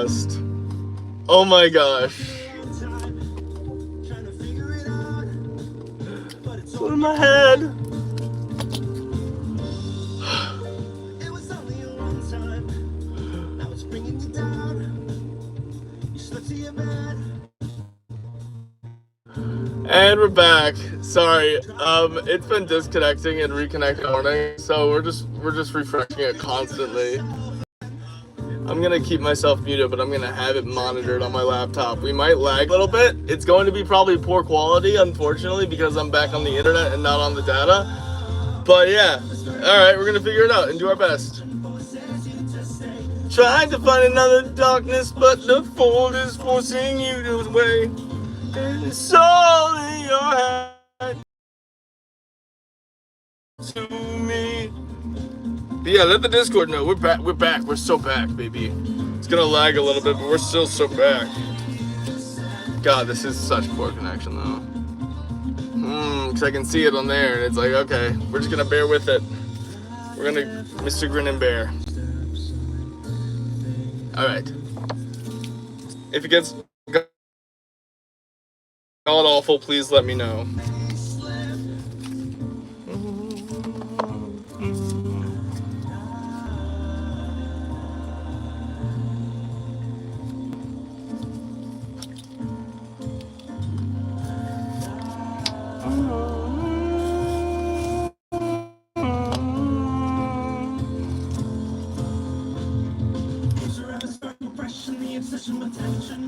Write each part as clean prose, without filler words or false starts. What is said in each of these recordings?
best. Oh my gosh. It's in my head. And we're back. Sorry, it's been disconnecting and reconnecting all morning, so we're just refreshing it constantly. I'm gonna keep myself muted, but I'm gonna have it monitored on my laptop. We might lag a little bit. It's going to be probably poor quality, unfortunately, because I'm back on the internet and not on the data. But yeah, all right, we're gonna figure it out and do our best. Trying to find another darkness, but the fold is forcing you to away. It's all in your head to me. But yeah, let the Discord know. We're back. We're so back, baby. It's gonna lag a little bit, but we're still so back. God, this is such poor connection, though. Because I can see it on there, and it's like, okay, we're just gonna bear with it. We're gonna Mr. Grin and Bear. All right. If it gets god awful, please let me know.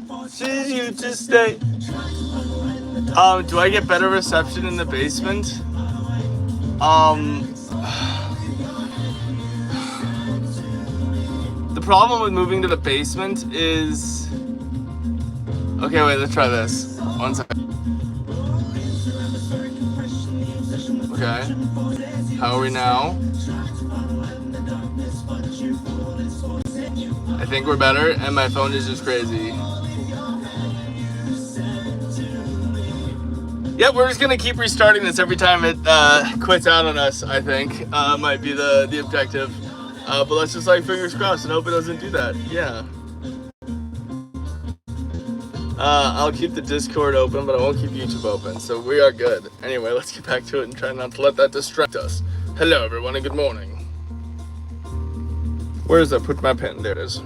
Forces you to stay. Do I get better reception in the basement? The problem with moving to the basement is... Okay, wait, let's try this. One second. Okay. How are we now? I think we're better, and my phone is just crazy. Yeah, we're just gonna keep restarting this every time it quits out on us, I think. Might be the objective. But let's just like fingers crossed and hope it doesn't do that. Yeah. I'll keep the Discord open, but I won't keep YouTube open, so we are good. Anyway, let's get back to it and try not to let that distract us. Hello everyone and good morning. Where is that? Put my pen. There it is.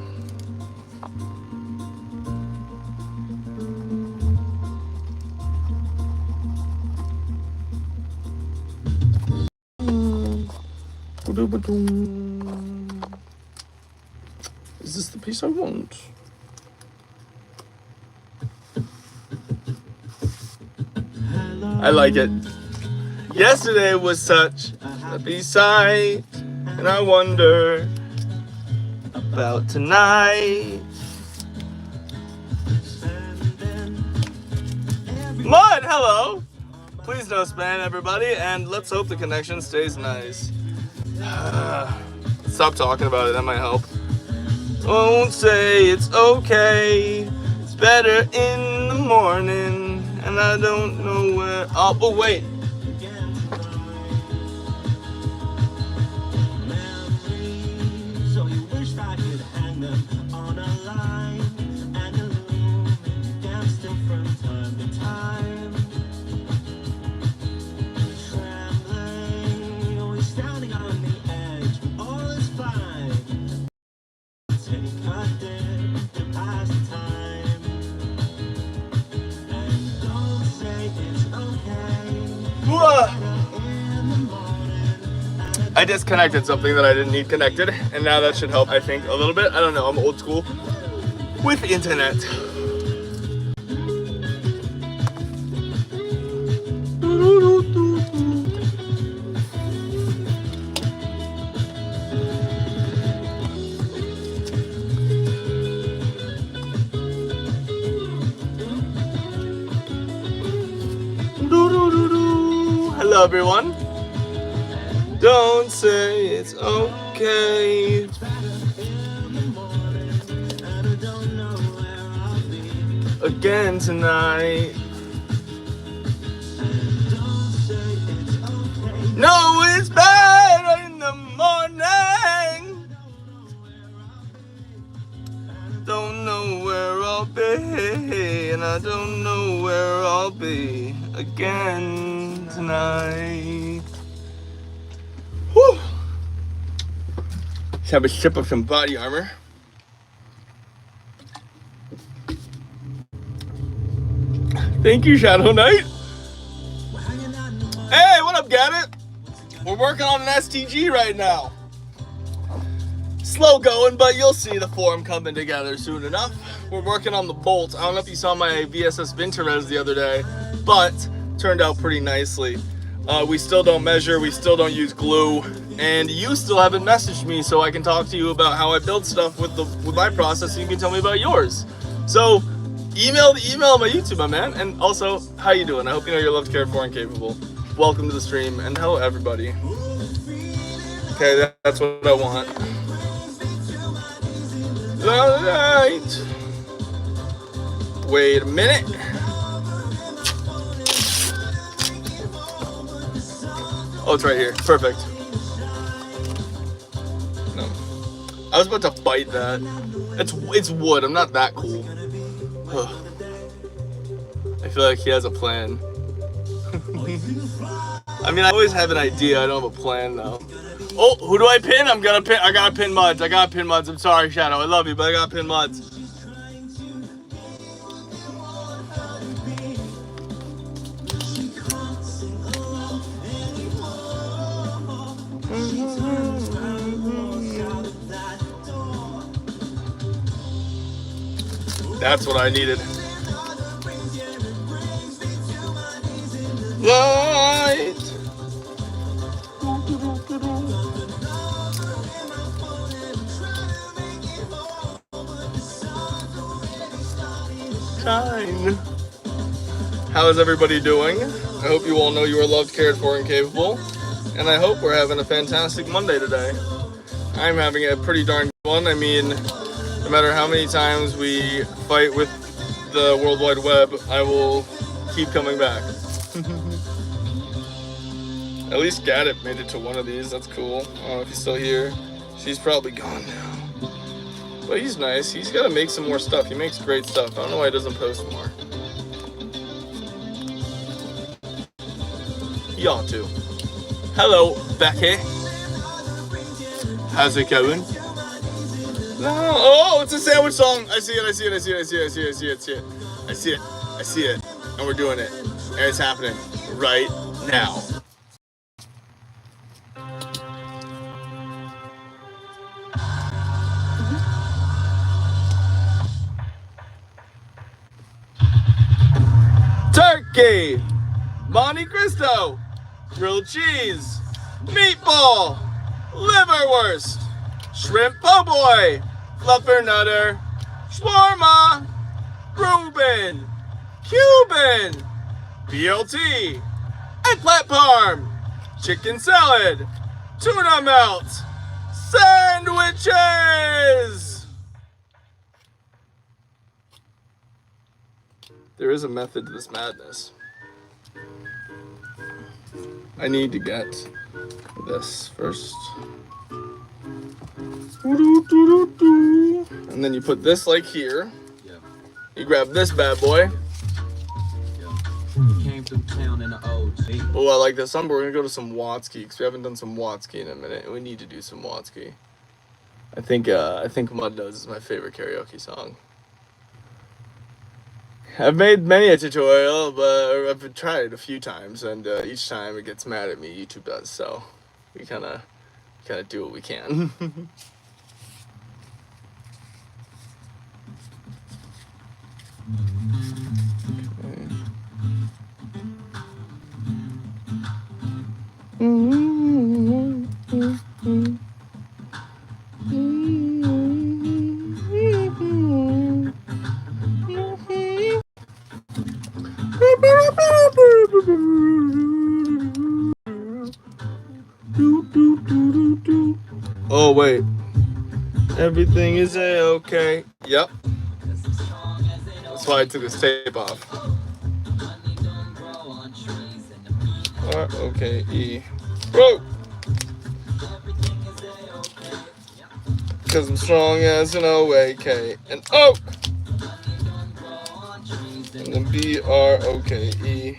Is this the piece I want? I like it. Yesterday was such a happy sight, and I wonder about tonight. Mud, hello! Please no spam, everybody, and let's hope the connection stays nice. Stop talking about it, that might help. Won't say it's okay. It's better in the morning, and I don't know where. Oh wait. I disconnected something that I didn't need connected, and now that should help, I think, a little bit. I don't know, I'm old school with the internet. Hello, everyone. Don't say it's okay. Again tonight. No, it's better in the morning. Don't know I'll be, and I don't know where I'll be again tonight. Whew. Let's have a sip of some body armor. Thank you, Shadow Knight. Hey, what up, Gabbit? We're working on an STG right now. Slow going, but you'll see the form coming together soon enough. We're working on the bolt. I don't know if you saw my VSS Vinterez the other day, but turned out pretty nicely. We still don't measure, we still don't use glue, and you still haven't messaged me so I can talk to you about how I build stuff with my process, and you can tell me about yours. So email my YouTube, my man. And also, how you doing? I hope you know you're loved, cared for, and capable. Welcome to the stream, and hello everybody. Okay, that's what I want. Light. Wait a minute. Oh, it's right here. Perfect. No. I was about to bite that. It's wood. I'm not that cool. Ugh. I feel like he has a plan. I mean, I always have an idea. I don't have a plan though. Oh, who do I pin? I gotta pin Muds. I'm sorry, Shadow. I love you, but I gotta pin Muds. That's what I needed. Light. Shine. How is everybody doing? I hope you all know you are loved, cared for, and capable. And I hope we're having a fantastic Monday today. I'm having a pretty darn good one. I mean, no matter how many times we fight with the World Wide Web, I will keep coming back. At least Gaddit made it to one of these. That's cool. I don't know if he's still here. She's probably gone now. But he's nice. He's got to make some more stuff. He makes great stuff. I don't know why he doesn't post more. He ought to. Hello, Becky. How's it going? No. Oh, it's a sandwich song. I see it. And we're doing it. And it's happening right now. Turkey, Monte Cristo, grilled cheese, meatball, liverwurst, shrimp po' boy, fluffernutter, shawarma, Reuben, Cuban, BLT, eggplant parm, chicken salad, tuna melt, sandwiches. There is a method to this madness. I need to get this first. And then you put this like here. You grab this bad boy. Oh, I like this one, but we're gonna go to some Watsky because we haven't done some Watsky in a minute. We need to do some Watsky. I think Mud Knows is my favorite karaoke song. I've made many a tutorial, but I've tried it a few times, and each time it gets mad at me. YouTube does, so we kind of do what we can. Oh wait, everything is a-okay. Yep. That's why I took this tape off. R-O-K-E. Whoa! Because I'm strong as an O-A-K. And oh! And then B-R-O-K-E.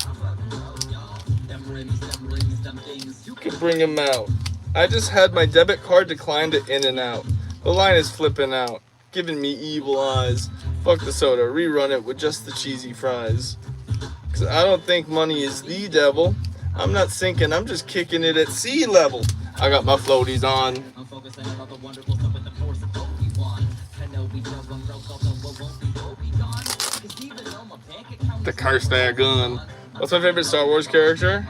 You can bring him out. I just had my debit card decline to in and out. The line is flipping out, giving me evil eyes. Fuck the soda, rerun it with just the cheesy fries. Cause I don't think money is the devil. I'm not sinking, I'm just kicking it at sea level. I got my floaties on. The cursed gun. What's my favorite Star Wars character?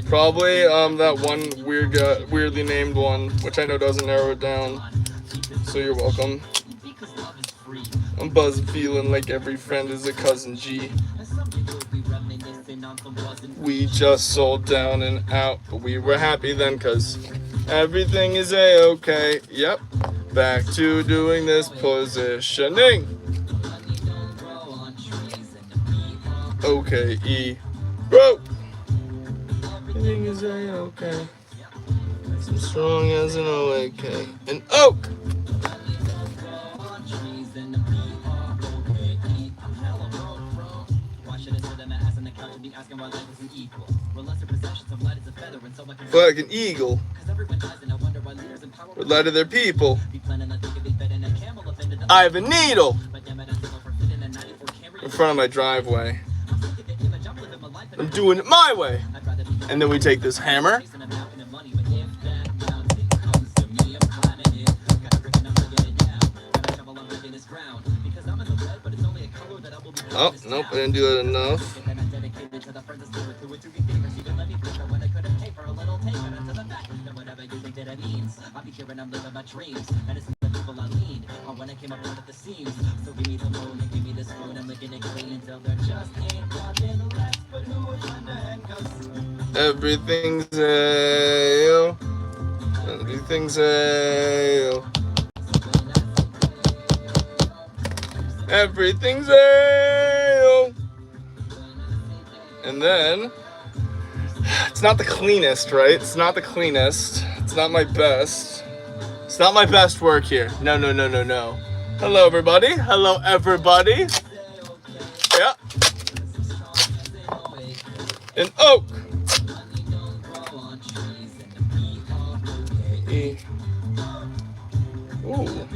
Probably that one weirdly named one, which I know doesn't narrow it down. So you're welcome. I'm buzzed, feeling like every friend is a cousin G. We just sold down and out, but we were happy then, cause everything is a-okay. Yep, back to doing this positioning. Okay, bro. Everything is a-okay. I'm strong as an oak. An oak. Like an eagle. Would lie to their people. I have a needle in front of my driveway. I'm doing it my way. And then we take this hammer. Oh, nope, I didn't do it enough. Everything's a everything's a everything's a and then it's not the cleanest, right? It's not the cleanest. It's not my best. It's not my best work here. No. Hello, everybody. Hello, everybody. Yeah. An oak. Ooh.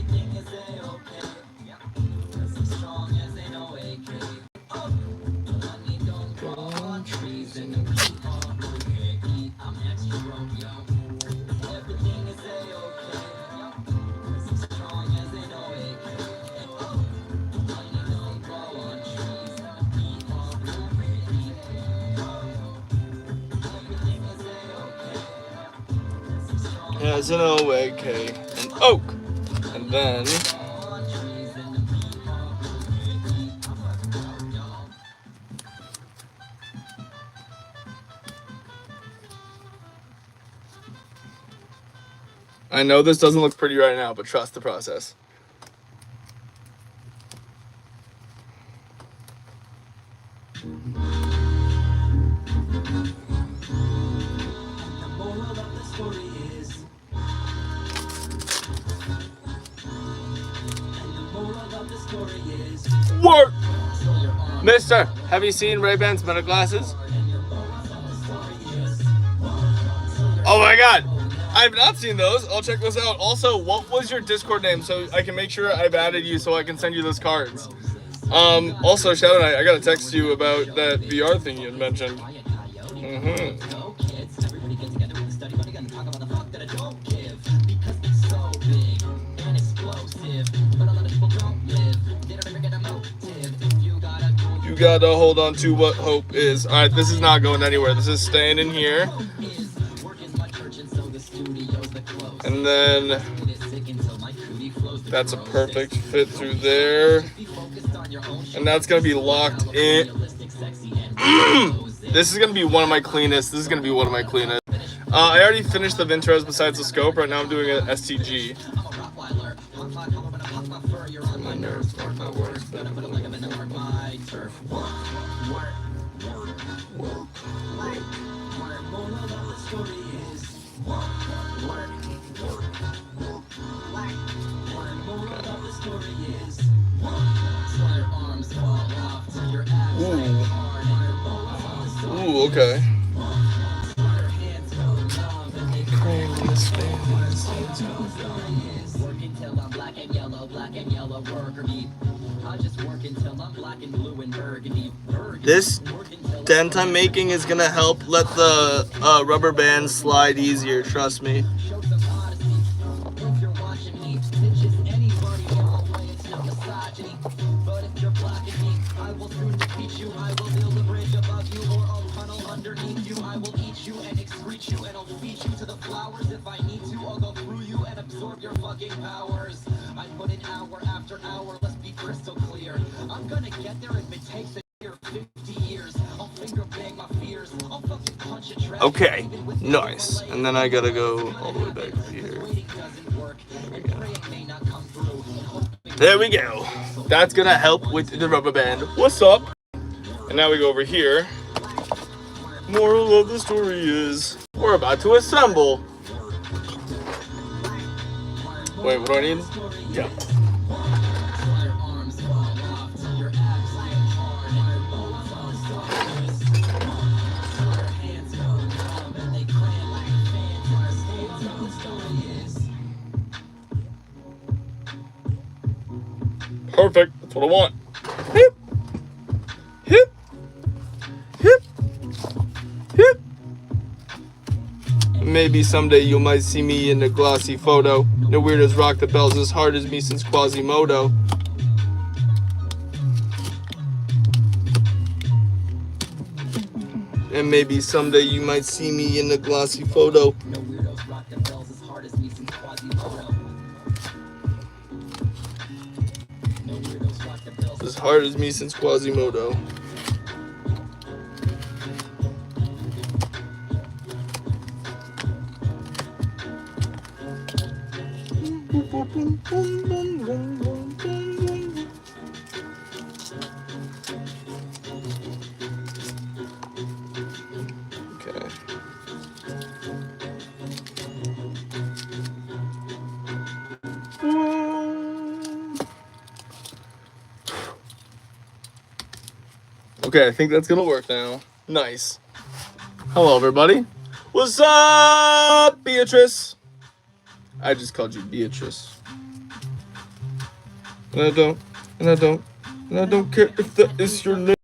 As an O-A-K, an oak, and then I know this doesn't look pretty right now, but trust the process. Work! Mister, have you seen Ray-Ban's Meta glasses? Oh my god! I have not seen those. I'll check those out. Also, what was your Discord name so I can make sure I've added you so I can send you those cards? Also, Shadow Knight, I gotta text you about that VR thing you had mentioned. You gotta hold on to what hope is. Alright, this is not going anywhere. This is staying in here. And then that's a perfect fit through there. And that's gonna be locked in. This is gonna be one of my cleanest. This is gonna be one of my cleanest. I already finished the Vintros besides the scope. Right now I'm doing an STG. okay. This dent I'm making is gonna help let the rubber band slide easier, trust me. Okay, nice. And then I gotta go all the way back here. There we go. That's gonna help with the rubber band. What's up? And now we go over here. Moral of the story is we're about to assemble. Wait, what do I need? Yeah. Perfect. That's what I want. Hip. Hip. Hip. Hip. Maybe someday you might see me in a glossy photo. No weirdos rock the bells as hard as me since Quasimodo. And maybe someday you might see me in a glossy photo. No weirdos rock the bells as hard as me since Quasimodo. As hard as me since Quasimodo. Okay. Okay, I think that's gonna work now. Nice. Hello, everybody. What's up, Beatrice? I just called you Beatrice. And I don't care if that is your name.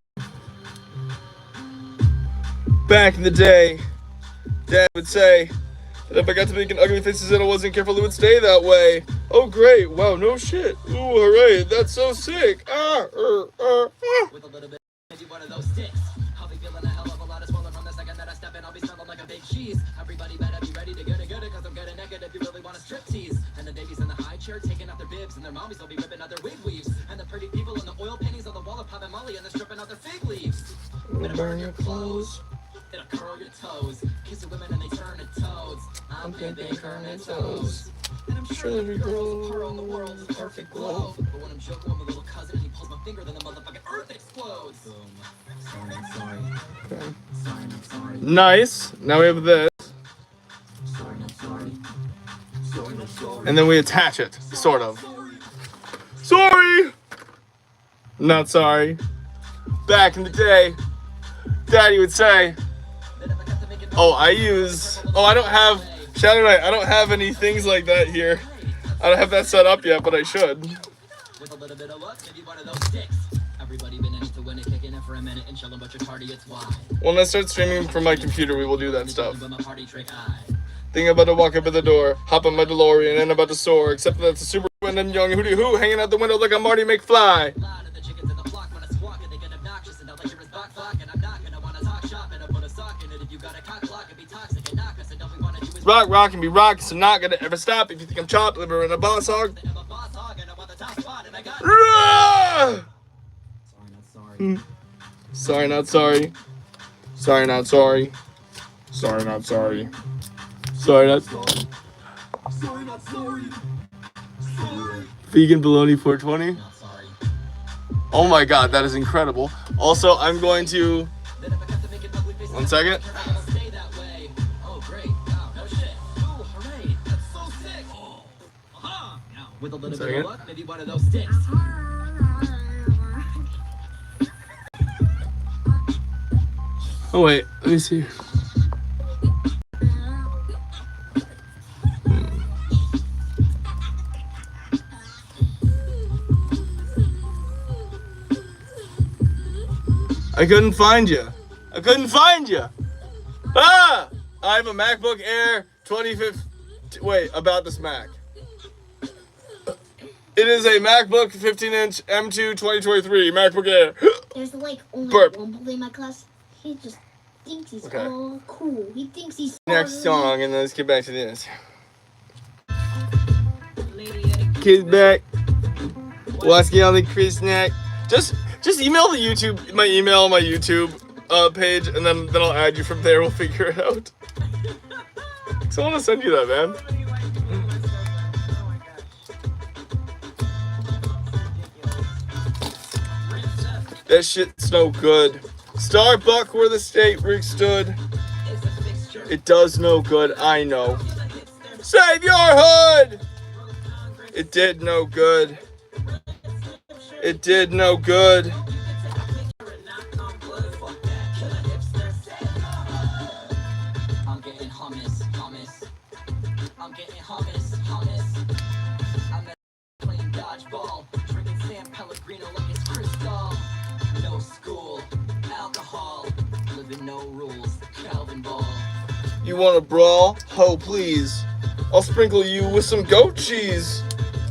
Back in the day, Dad would say that if I got to making ugly faces and I wasn't careful, it would stay that way. Oh, great. Wow, no shit. Ooh, hooray. That's so sick. With a little bit. Maybe one of those sticks. I'll be feeling a hell of a lot of swelling from the second that I step in. I'll be smelling like a big cheese. Everybody better be ready to get it, cause I'm getting naked if you really want to strip tease. And the babies in the high chair taking out their bibs, and their mommies will be ripping out their wig weaves. And the pretty people in the oil paintings on the wall are popping molly, and they're stripping out their fig leaves. It'll burn your clothes, it'll curl your toes. Kiss the women and they turn to toads. I'm baby curling toes. And I'm sure every girl is a pearl in the world is a perfect globe. But when I'm joking with my little cousin and he pulls my finger, then the motherfucking earth explodes. Sorry. Nice. Now we have this. And then we attach it, sort of. Sorry! Not sorry. Back in the day, Daddy would say, I don't have, Shadow Knight, I don't have any things like that here. I don't have that set up yet, but I should. With a little bit of luck, maybe one of those sticks. Everybody been in it to win it, kicking it for a minute and chilling, but you're tardy, it's why. When I start streaming from my computer, we will do that stuff. Thinking about to walk up at the door, hop on my DeLorean, and about to soar, except that's a super and I'm young hootie hoo, hanging out the window like I'm Marty McFly. Rock and be rock, so not gonna ever stop. If you think I'm chopped liver in a boss hog. Sorry, not sorry. Sorry, not sorry. Sorry, not sorry. Sorry, not sorry. Sorry, not sorry. Vegan bologna 420. Oh my god, that is incredible. Also, I'm going to. 1 second. With a little bit of luck, maybe one of those sticks. Oh wait, let me see. I couldn't find you. I couldn't find you. Ah! I have a MacBook Air 2015. Wait, about this Mac. It is a MacBook 15-inch M2 2023 MacBook Air. There's like only Burp. one boy in my class. He just thinks he's all cool. He thinks he's Next song, and then let's get back to this. Kids back. Wasky on the Chris neck. Just email the YouTube, my email on my YouTube page, and then I'll add you from there. We'll figure it out. So I want to send you that, man. That shit's no good. Starbuck where the state rig stood. It does no good, I know. Save your hood! It did no good. It did no good. I'm getting hummus. I'm getting hummus. I'm playing dodgeball, drinking San Pellegrino like it's crystal. No school, alcohol, living no rules, Calvin Ball. You want a brawl? Oh, please. I'll sprinkle you with some goat cheese.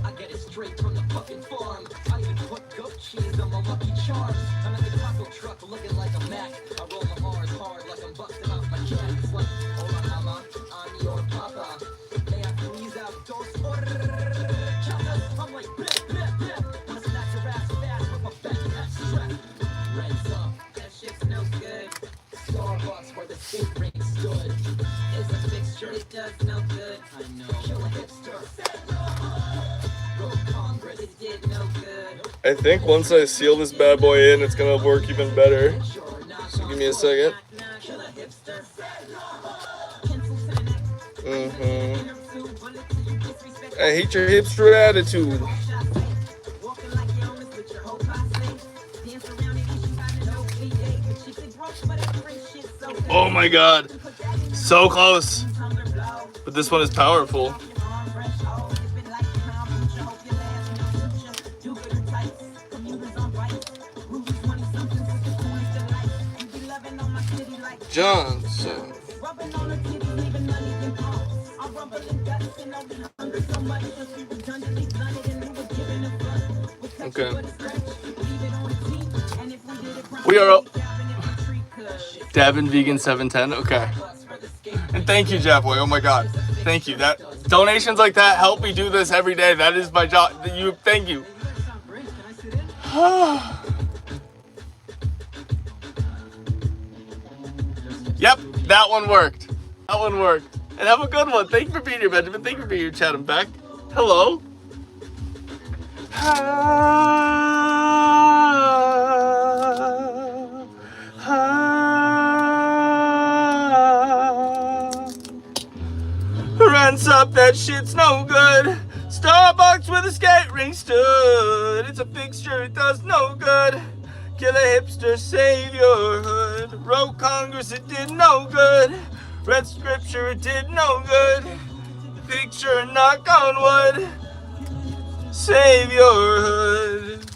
I get it straight from the fucking farm. I even put goat cheese on my Lucky Charms. I'm in the taco truck looking like a Mac. I roll my Mars hard like I'm busting off my cat. It's like, hola mama, I'm your papa. May I please have dos horchata? I'm like, bleh, bleh, bleh. Wanna snatch your ass fast with my backpack strap. Rents up, that shit's no good. Starbucks where the state ring stood. It's a fixture, it does no good. I know. Kill a hipster. Road Congress, it did no good. I think once I seal this bad boy in, it's gonna work even better. So give me a second. I hate your hipster attitude. Oh my god. So close. But this one is powerful. Johnson. Okay. We are up. Davin Vegan 710. Okay. And thank you, Jeff Boy. Oh my god. Thank you. That donations like that help me do this every day. That is my job. Thank you. Yep, that one worked. That one worked. And have a good one. Thank you for being here, Benjamin. Thank you for being here, Chad. I'm back. Hello. Rents up, that shit's no good. Starbucks where the skate ring stood. It's a fixture, it does no good. Kill a hipster, save your hood. Wrote Congress, it did no good. Read scripture, it did no good. Picture, knock on wood. Save your hood.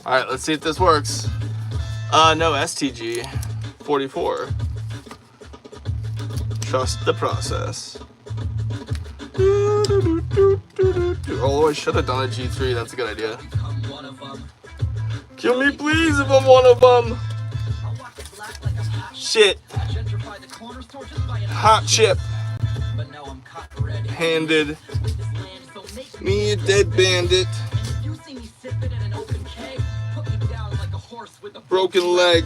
Alright, let's see if this works. No, STG 44. Trust the process. Oh, I should have done a G3. That's a good idea. Kill me, please, if I'm one of them. Shit. Hot chip. Handed. Me a dead bandit. Broken leg.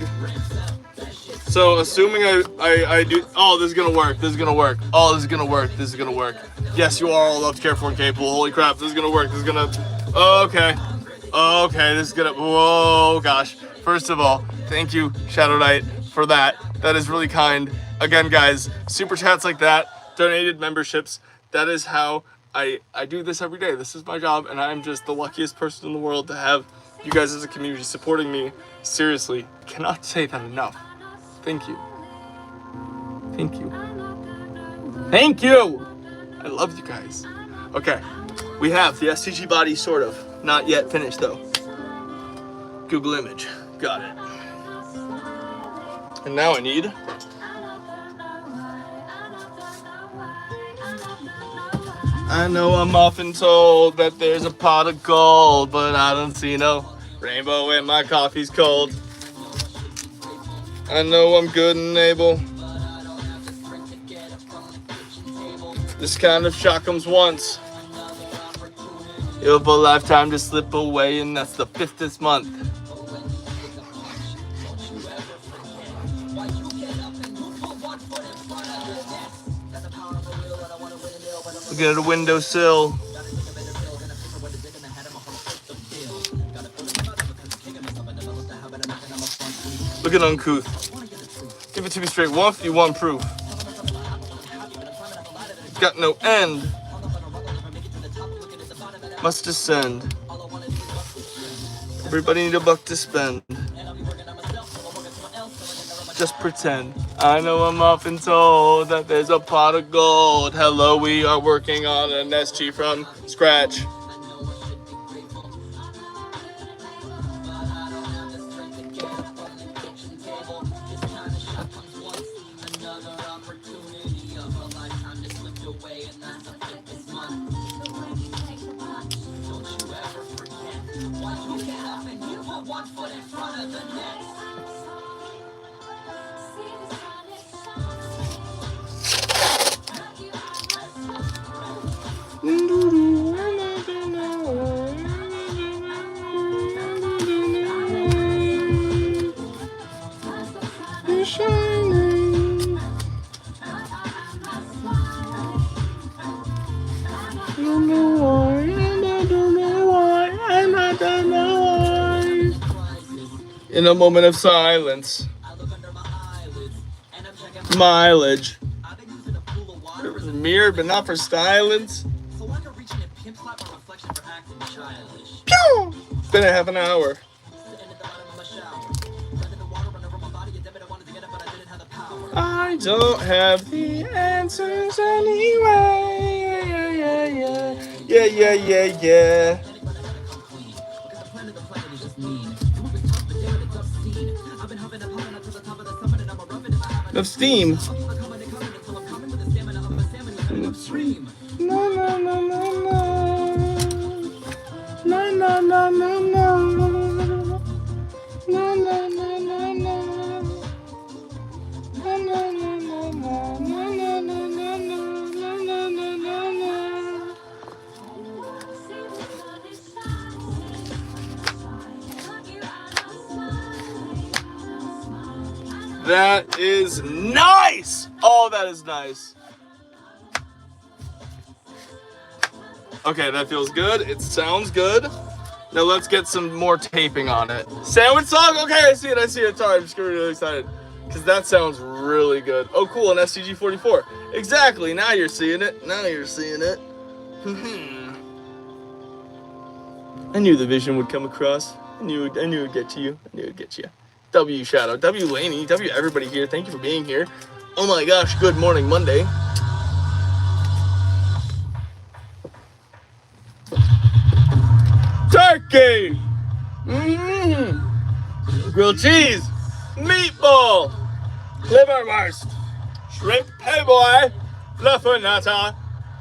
So assuming I do, oh, this is gonna work. This is gonna work. Oh, this is gonna work. This is gonna work. Yes, you are all loved, careful, and capable. Holy crap, this is gonna work. This is gonna. Okay. Okay, this is gonna. Whoa, gosh. First of all, thank you, Shadow Knight, for that. That is really kind. Again, guys, super chats like that, donated memberships. That is how I do this every day. This is my job, and I'm just the luckiest person in the world to have you guys as a community supporting me. Seriously, cannot say that enough. Thank you. Thank you. Thank you! I love you guys. Okay, we have the STG body, sort of. Not yet finished, though. Google image. Got it. And now I need... I know I'm often told that there's a pot of gold, but I don't see no rainbow when my coffee's cold. I know I'm good and able. This kind of shot comes once. You have a lifetime to slip away, and that's the 5th this month. Looking at a windowsill. Looking uncouth. Give it to me straight. 151 proof. Got no end. Must descend. Everybody need a buck to spend. Just pretend. I know I'm often told that there's a pot of gold. Hello, we are working on an SG from scratch. In a moment of silence, mileage. It was mirrored, but not for silence. Pew! It's been a half an hour. I don't have the answers anyway. Yeah. Of steam. No. That is nice! Oh, that is nice. Okay, that feels good. It sounds good. Now let's get some more taping on it. Sandwich song? Okay, I see it. Sorry, I'm just getting really excited. Because that sounds really good. Oh, cool, an STG 44. Exactly, now you're seeing it. I knew the vision would come across. I knew it'd get to you. W Shadow, W Laney, W everybody here. Thank you for being here. Oh my gosh, good morning Monday. Turkey! Grilled cheese, meatball, liverwurst, shrimp hey boy, fluffernutter,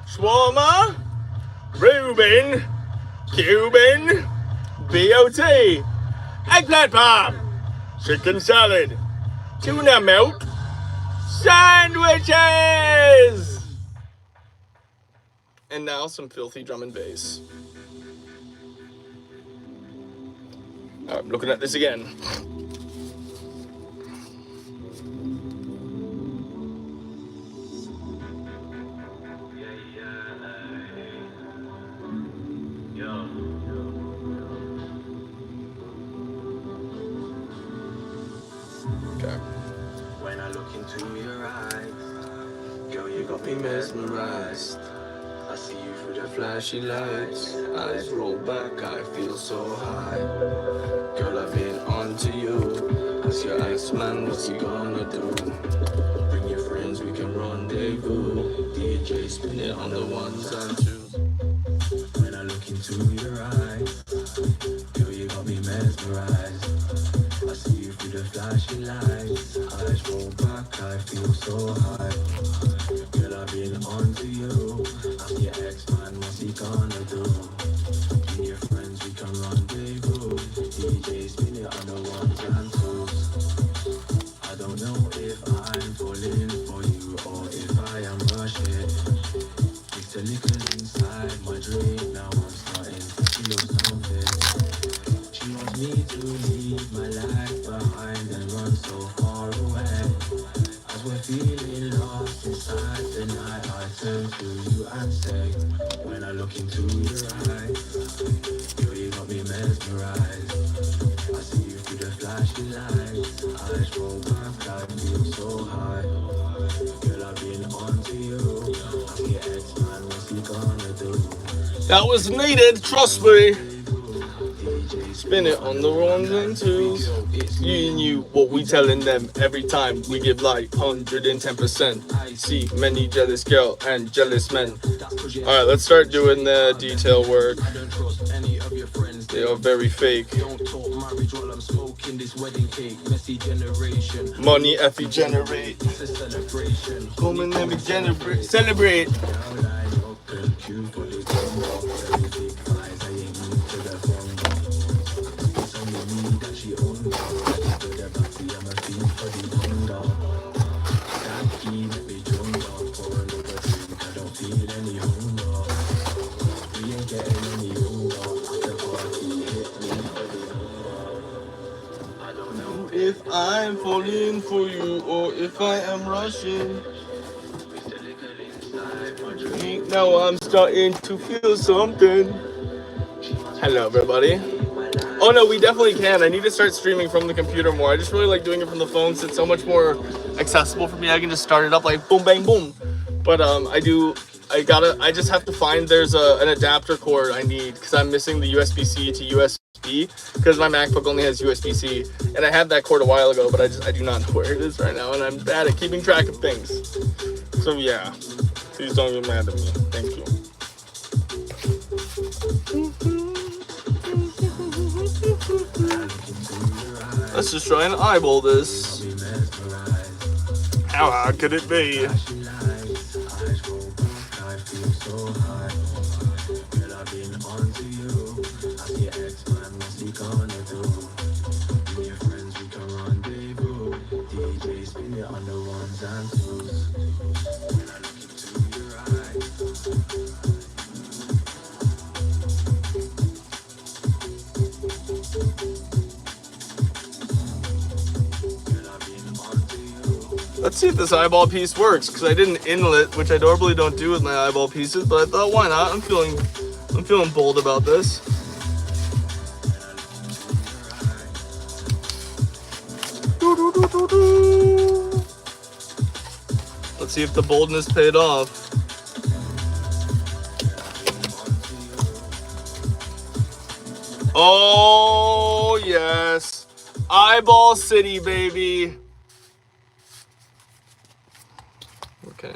shawarma, Reuben, Cuban, BOT, eggplant palm, chicken salad, tuna milk, sandwiches! And now some filthy drum and bass. I'm looking at this again. Okay. When I look into your eyes, girl, you got me mesmerized. I see you through the flashy lights. Eyes roll back, I feel so high. Girl, I've been on to you. Ask your ex-man, what's he gonna do? Bring your friends, we can rendezvous. DJ, spin it on the ones and twos. When I look into your eyes, girl, you got me mesmerized. I see you through the flashy lights. Eyes roll back, I feel so high. Girl, I've been on to you. Ask your ex-man, what's he gonna do? Bring your friends, we can rendezvous. DJ, spin it on the ones and twos. I don't know if I'm falling for you or if I am rushing. It's a little inside my dream. Now I'm starting to feel something. She wants me to leave my life behind and run so far away. As we're feeling lost inside the night, I turn to you and say, when I look into your eyes, girl, you got me mesmerized. I see you through the flashy lights. Eyes roll back, I feel so high. Girl, I've been on to you. Ask your ex-man, what's he gonna do? That was needed, trust me. Spin it on the ones and twos. You knew what we telling them every time we give like 110%. See many jealous girl and jealous men. Alright, let's start doing the detail work. They are very fake. Money Effie generate. Come and let me generate. Celebrate. If I'm falling for you or if I am rushing. Now I'm starting to feel something. Hello everybody. Oh no, we definitely can. I need to start streaming from the computer more. I just really like doing it from the phone since it's so much more accessible for me. I can just start it up like boom bang boom. But I just have to find there's an adapter cord I need because I'm missing the USB-C to USB because my MacBook only has USB-C and I had that cord a while ago, but I do not know where it is right now and I'm bad at keeping track of things. So yeah, please don't get mad at me. Thank you. Let's just try and eyeball this. How hard could it be? Let's see if this eyeball piece works, because I did an inlet, which I normally don't do with my eyeball pieces, but I thought, why not? I'm feeling bold about this. Let's see if the boldness paid off. Oh, yes. Eyeball City, baby. Okay.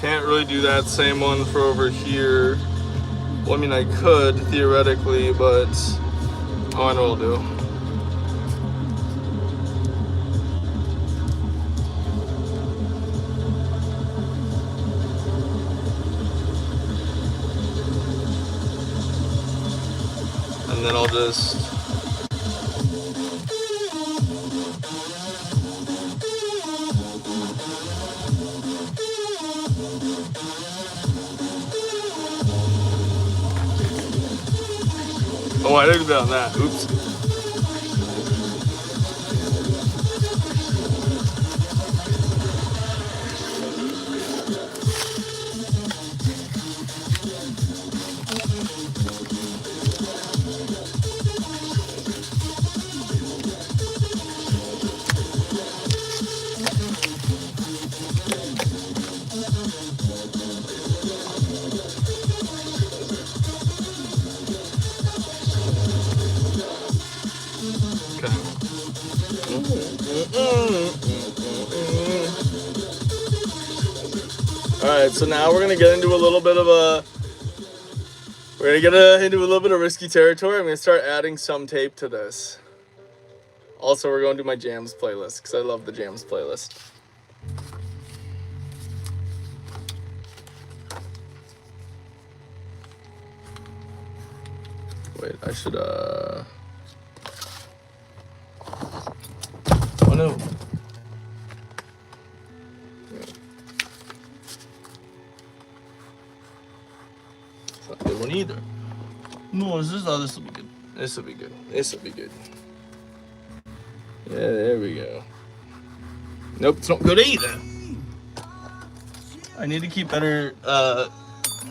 Can't really do that same one for over here. Well, I mean, I could theoretically, but oh, I know what I'll do. And then I'll just oh, I didn't do that on that. Oops. Alright, so now we're gonna get into a little bit of risky territory. I'm gonna start adding some tape to this. Also, we're going to my jams playlist because I love the jams playlist. Wait, I should oh no. It's not a good one either. No, this will be good. This will be good. This will be good. Yeah, there we go. Nope, it's not good either. I need to keep better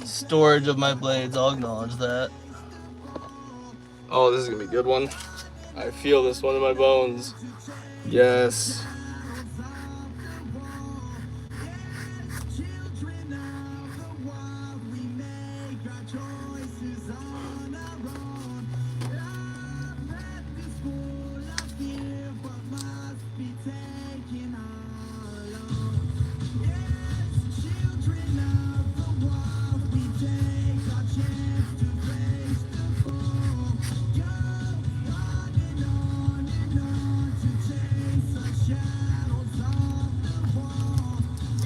storage of my blades. I'll acknowledge that. Oh, this is gonna be a good one. I feel this one in my bones. Yes.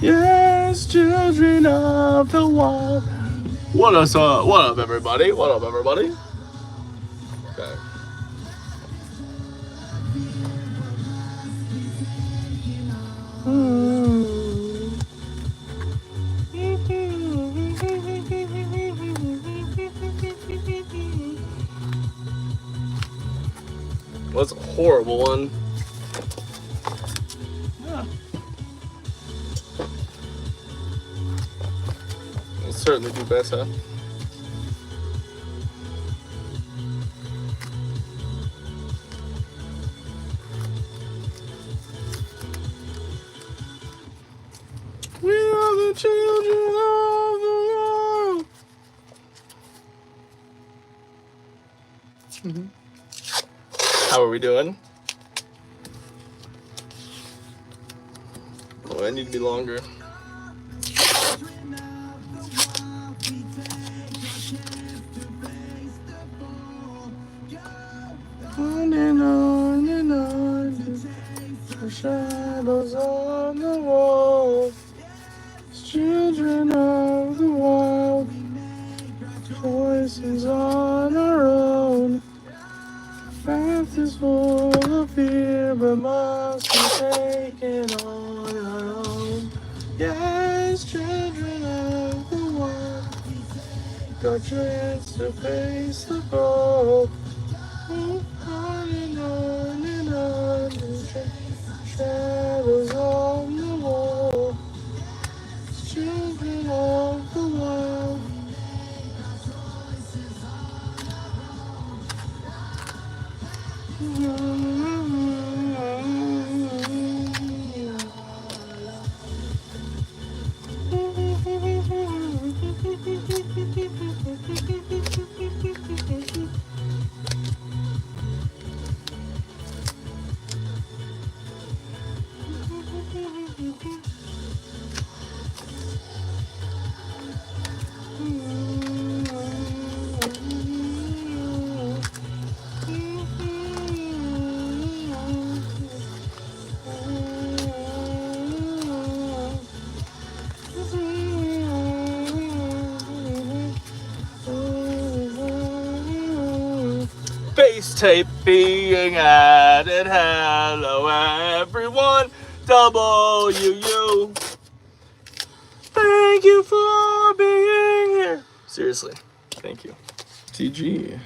Yes, children of the wild. What up, everybody? What up, everybody? Okay. What's a horrible one? We'll certainly do better. We are the children of the world. How are we doing? Oh, I need to be longer. On and on and on, the shadows on the wall. Children of the wild, choices on our own. Path is full of fear, but must be taken on our own. Yes, children of the wild, got chance to face the goal. On and on and on, the shadows on the wall. Children of the wild. Bass tape being added. Hello, everyone. WU. Thank you for being here. Seriously, thank you. TG.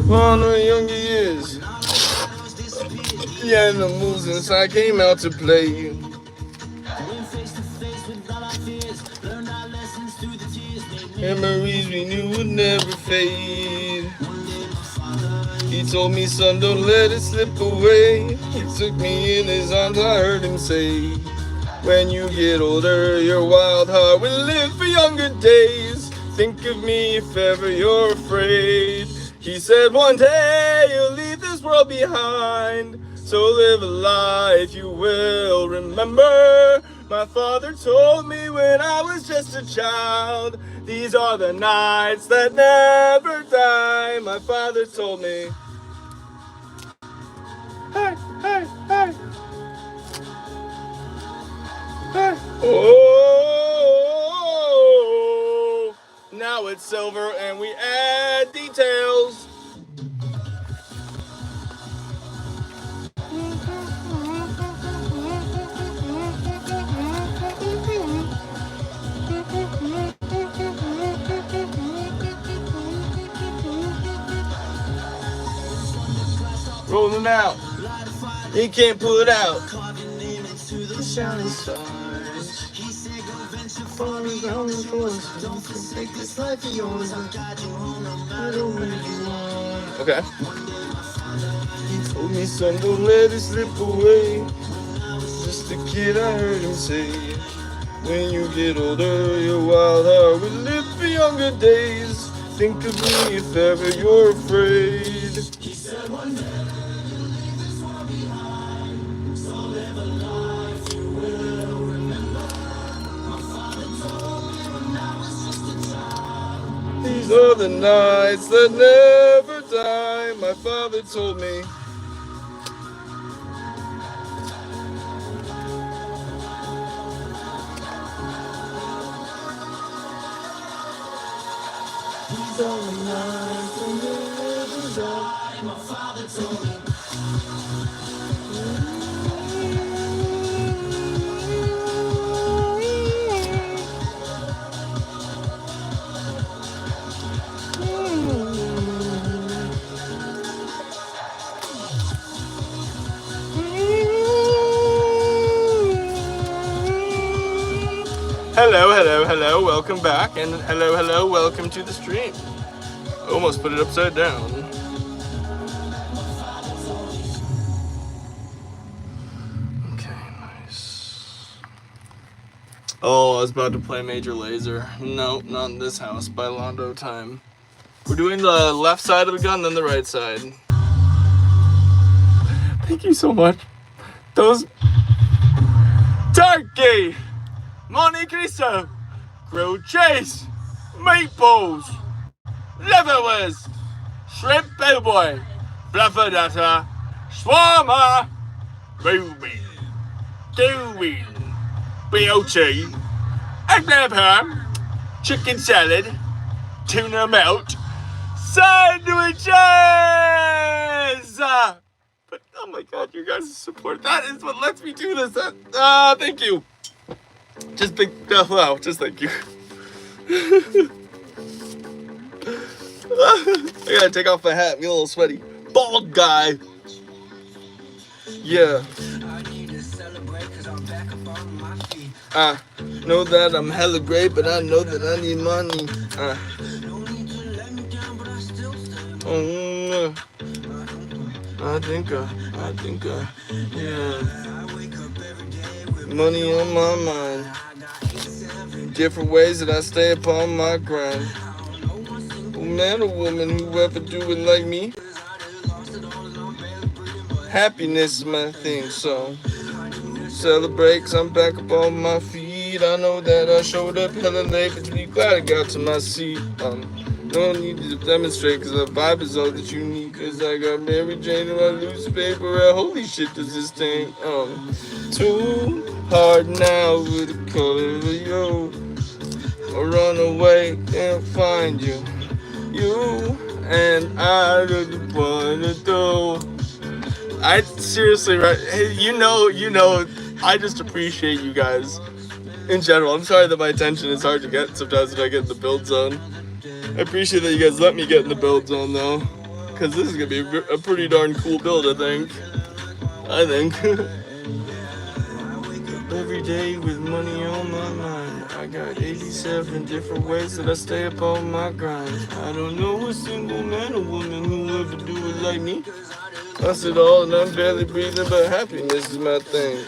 One of the younger years. The animals inside came out to play. Memories we knew would never fade. He told me, son, don't let it slip away. He took me in his arms, I heard him say, when you get older, your wild heart will live for younger days. Think of me if ever you're afraid. He said one day you'll leave this world behind. So live a life you will remember. My father told me when I was just a child, these are the nights that never die. My father told me. Hey, hey, hey. Hey. Oh, now it's silver and we add details. Rolling out. He can't pull it out. Shining stars. He said go venture far beyond the forest. Don't forsake this life of yours. I'll guide you home no matter where you are. Okay. He told me, son, don't let it slip away. Just a kid, I heard him say. When you get older, your wild heart will live for younger days. Think of me if ever you're afraid. He said one day. These are the nights that never die, my father told me. These are the nights that never die, my father told me. Hello, hello, hello, welcome back, and hello, hello, welcome to the stream. Almost put it upside down. Okay, nice. Oh, I was about to play Major Lazer. Nope, not in this house, by Londo time. We're doing the left side of the gun, then the right side. Thank you so much. Those... Turkey! Monte Cristo! Grilled cheese! Meatballs! Liverwurst! Shrimp po' boy! Blufferdata! Shawarma! Ruby! Dewey! BLT! Egg ham! Chicken salad! Tuna melt! Sandwiches! But oh my god, you guys' support. That is what lets me do this. Thank you. Just big, wow, just thank you. I gotta take off my hat, I'm a little sweaty. Bald guy. Yeah. Know that I'm hella great, but I know that I need money. I think, yeah. Money on my mind. Different ways that I stay upon my grind. Oh man or woman, whoever do it like me. Happiness is my thing, so celebrate 'cause I'm back up on my feet. I know that I showed up hella late, but be glad I got to my seat. No need to demonstrate, cause the vibe is all that you need. Cause I got Mary Jane in my loose paper. Holy shit, does this thing too hard now with the color of you. I run away, can't find you. You and I really wanna do. I seriously, right? Hey, you know, I just appreciate you guys in general. I'm sorry that my attention is hard to get sometimes when I get in the build zone. I appreciate that you guys let me get in the build zone though, because this is gonna be a pretty darn cool build, I think. Every day with money on my mind, I got 87 different ways that I stay up on my grind. I don't know a single man or woman who will ever do it like me. I said all and I'm barely breathing, but happiness is my thing.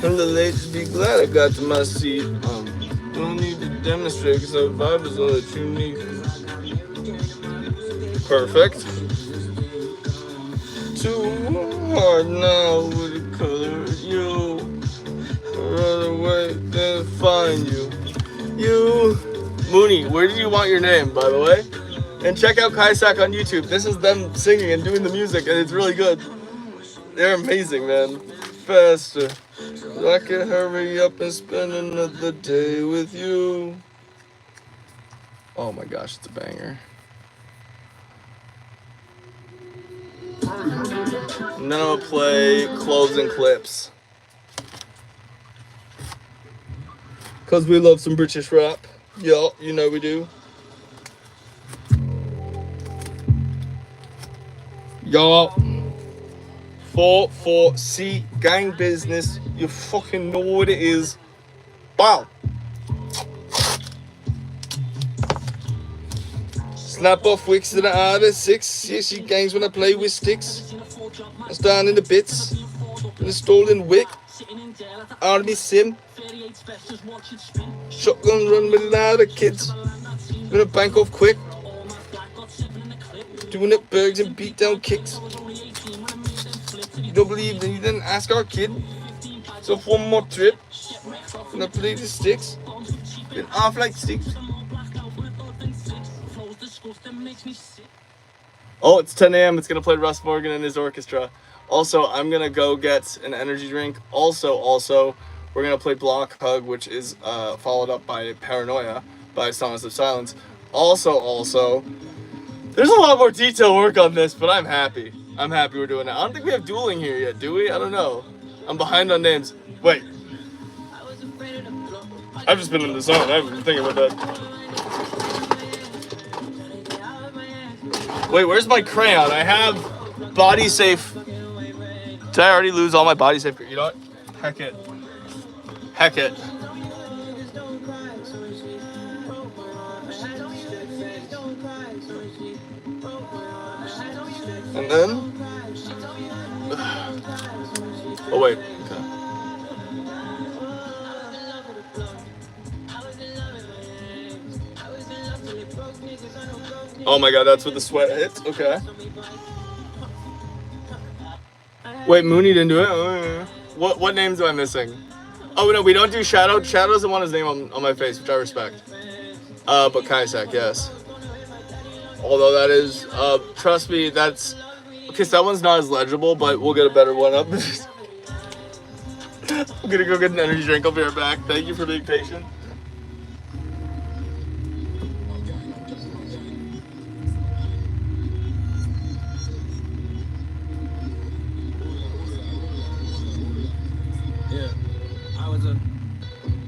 I'm the late to be glad I got to my seat. Don't need to demonstrate, cause our vibe is all that you need. Perfect. Too hard now with the color you. Run away, then find you. You. Mooney, where did you want your name, by the way? And check out Kaisak on YouTube. This is them singing and doing the music, and it's really good. They're amazing, man. Faster. I can hurry up and spend another day with you. Oh my gosh, it's a banger. And then I'll play Clothes and Clips. Because we love some British rap. Yo, you know we do. Yo. 4-4-C gang business. You fucking know what it is. Wow. Snap off wicks to the out of 6. Yeah, she gangs when I play with sticks. I stand in the bits. In the stolen wick. Army sim. Shotgun run with a lot of kids. Gonna bank off quick. Doing up bergs and beat down kicks. You don't believe that you didn't ask our kid. So for one more trip. Gonna play the sticks. Been off like sticks. Oh, it's 10 a.m. It's gonna play Russ Morgan and his orchestra. Also, I'm gonna go get an energy drink. Also, we're gonna play Block Hug, which is followed up by Paranoia by Sonance of Silence. Also, there's a lot more detail work on this, but I'm happy. I'm happy we're doing it. I don't think we have dueling here yet, do we? I don't know. I'm behind on names. Wait. I've just been in the zone. I haven't been thinking about that. Wait, where's my crayon? I have body safe. Did I already lose all my body safe? You know what? Heck it. Heck it. And then? Oh wait. Okay. Oh my god, that's what the sweat hits? Okay. Wait, Mooney didn't do it? Oh, yeah. What names am I missing? Oh no, we don't do Shadow. Shadow doesn't want his name on my face, which I respect. But Kaisak, yes. Although that is, trust me, that's... Okay, so that one's not as legible, but we'll get a better one up. I'm gonna go get an energy drink. I'll be right back. Thank you for being patient. Yeah, I was a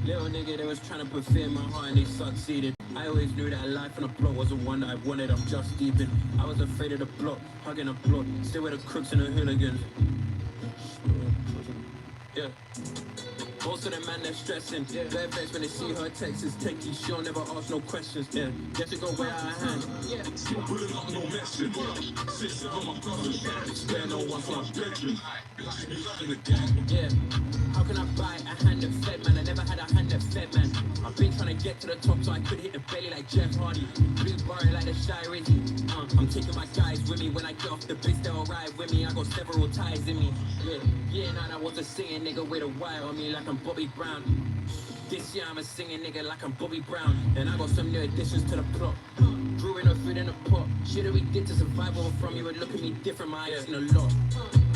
little nigga that was trying to put fear in my heart and they succeeded. I always knew that life on the block wasn't one that I wanted, I'm just deep in. I was afraid of the block, hugging the block, stay with the crooks and the hooligans. Yeah. Most of them man, they're stressing. Yeah. They're vexed when they see her texts. Techie, she'll never ask no questions. Yeah. Get to go way out of hand. Yeah. Pulling up no message. Sister on my cousin. Spare no one for my bedroom. Yeah. How can I buy a hand that fed, man? I never had a hand that fed, man. I've been trying to get to the top so I could hit the belly like Jeff Hardy. Blue bar like the Shy Rizzy. I'm taking my guys with me. When I get off the bitch, they'll ride with me. I got several ties in me. Yeah, nah, I was a singing nigga with a wire on me like I'm Bobby Brown. This year I'm a singing nigga like I'm Bobby Brown. And I got some new additions to the plot. Brewing up food in a pot. Shit that we did to survive over from you would look at me different, my eyes seen a lot.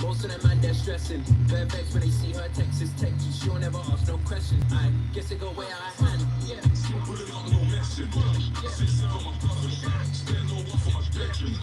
Most of them man, they're stressing. They're vexed when they see her text is techie. She'll never ask no questions. I guess it go way out of hand. Yeah. Put it on no message. Sister on my cousin. Stand no one for my bedroom.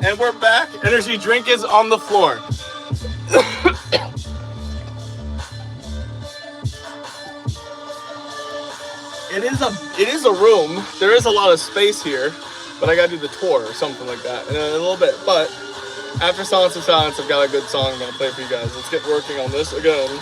And we're back. Energy drink is on the floor. it is a room. There is a lot of space here, but I gotta do the tour or something like that in a little bit. But after Sonance of Silence, I've got a good song I'm gonna play for you guys. Let's get working on this again.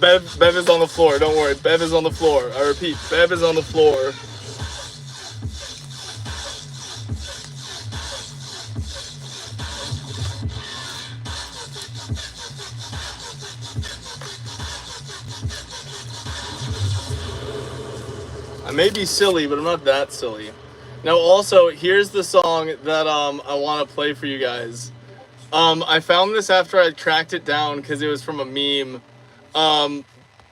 Bev is on the floor. Don't worry. Bev is on the floor. I repeat, Bev is on the floor. I may be silly, but I'm not that silly. Now, also, here's the song that I want to play for you guys. I found this after I tracked it down because it was from a meme.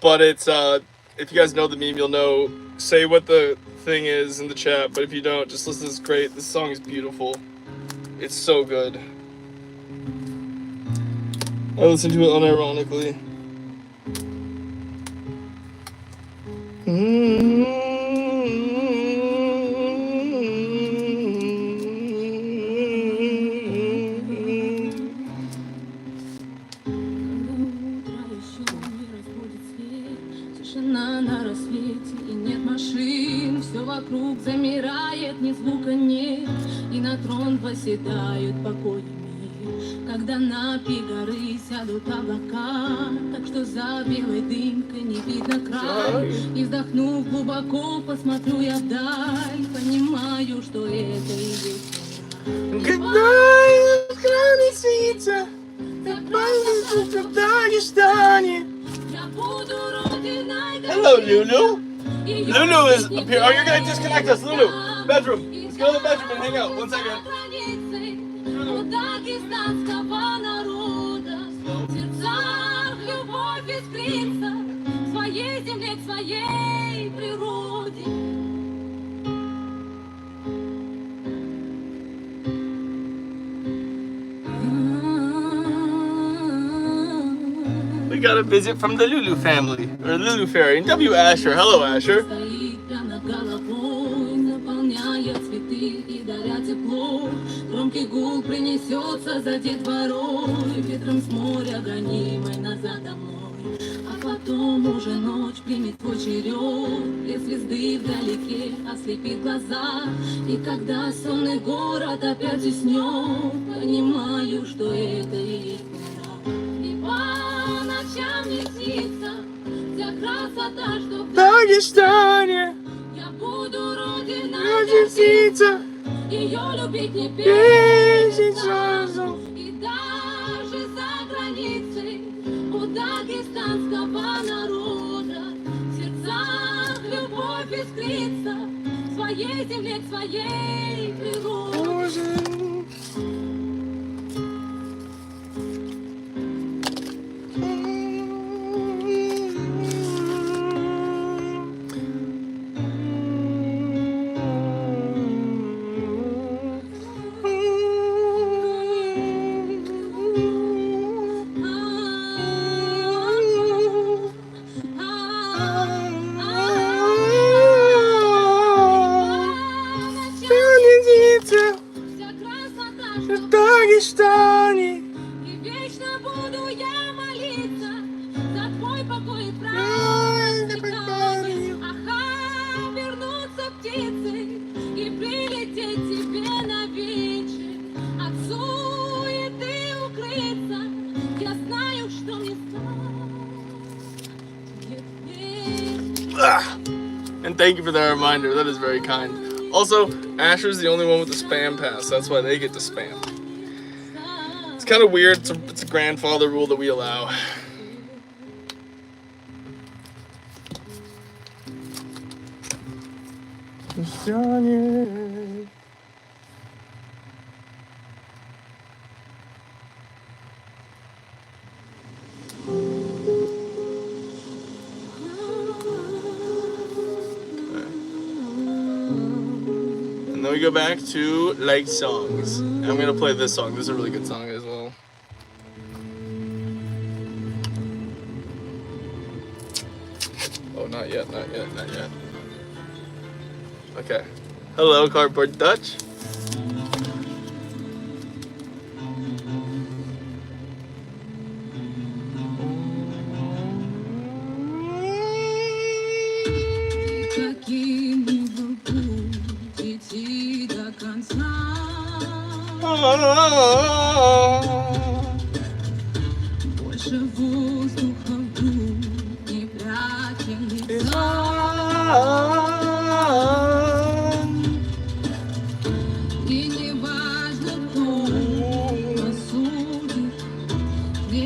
But it's if you guys know the meme, you'll know. Say what the thing is in the chat. But if you don't, just listen. It's great. This song is beautiful. It's so good. I listen to it unironically. На рассвете и нет машин, все вокруг замирает, ни звука нет, и на трон восседают покой и мир. Когда на пик горы сядут облака, так что за белой дымкой не видно край. И вздохнув глубоко, посмотрю я вдаль, понимаю, что это и есть Hello, Lulu. Lulu is up here. Oh, you're gonna disconnect us, Lulu. Bedroom. Let's go to the bedroom and hang out. 1 second. We got a visit from the Lulu family, or Lulu fairy, and W. Asher. Hello, Asher. Громкий гул принесется за детворой, ветром с моря гонимой назад домой. А потом уже ночь примет твой черед, две звезды вдалеке ослепит глаза. И когда сонный город опять уснет, понимаю, что это и есть мираж. И по ночам мне снится вся красота, что в Дагестане. Я буду родиной Родиться. Ее любить не перестать. И даже за границей у дагестанского народа в сердцах любовь искрится к своей земле, к своей природе. Thank you for that reminder. That is very kind. Also, Asher's the only one with the spam pass. That's why they get to spam. It's kind of weird. It's a grandfather rule that we allow. And then we go back to like songs. And I'm gonna play this song. This is a really good song as well. Oh, not yet, not yet, not yet. Okay. Hello, Cardboard Dutch.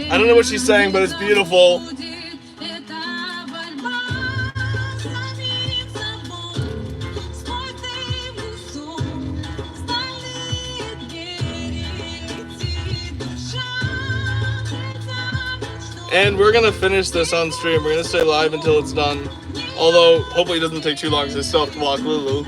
I don't know what she's saying, but it's beautiful. And we're gonna finish this on stream. We're gonna stay live until it's done. Although, hopefully it doesn't take too long because I still have to walk Lulu.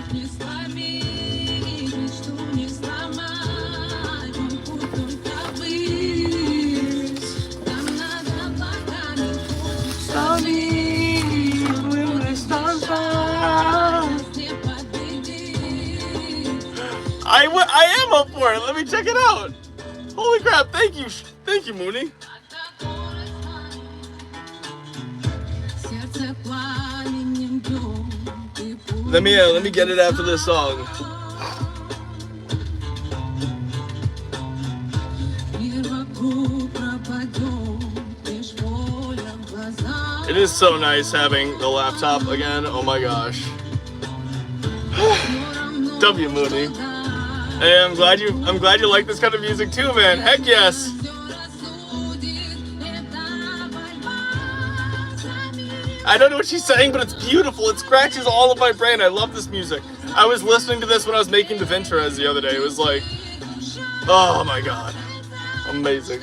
I am up for it. Let me check it out. Holy crap! Thank you, Mooney. Let me get it after this song. It is so nice having the laptop again. Oh my gosh. W Mooney. Hey, I'm glad you like this kind of music too, man. Heck yes. I don't know what she's saying, but it's beautiful. It scratches all of my brain. I love this music. I was listening to this when I was making the Venturas the other day. It was like, oh my god. Amazing.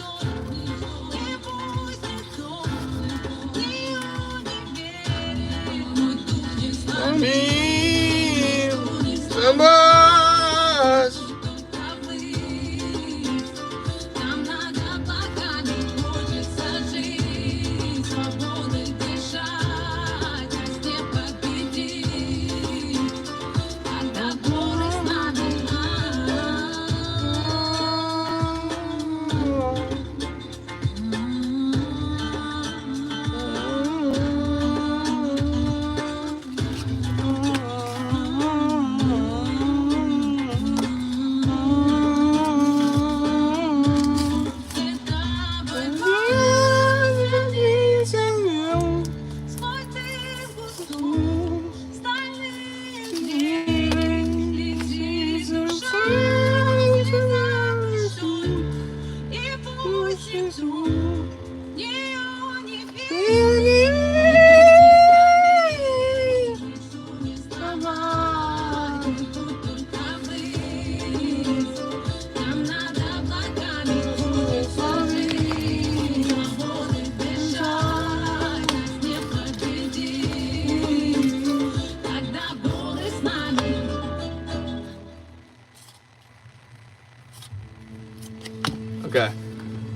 Okay,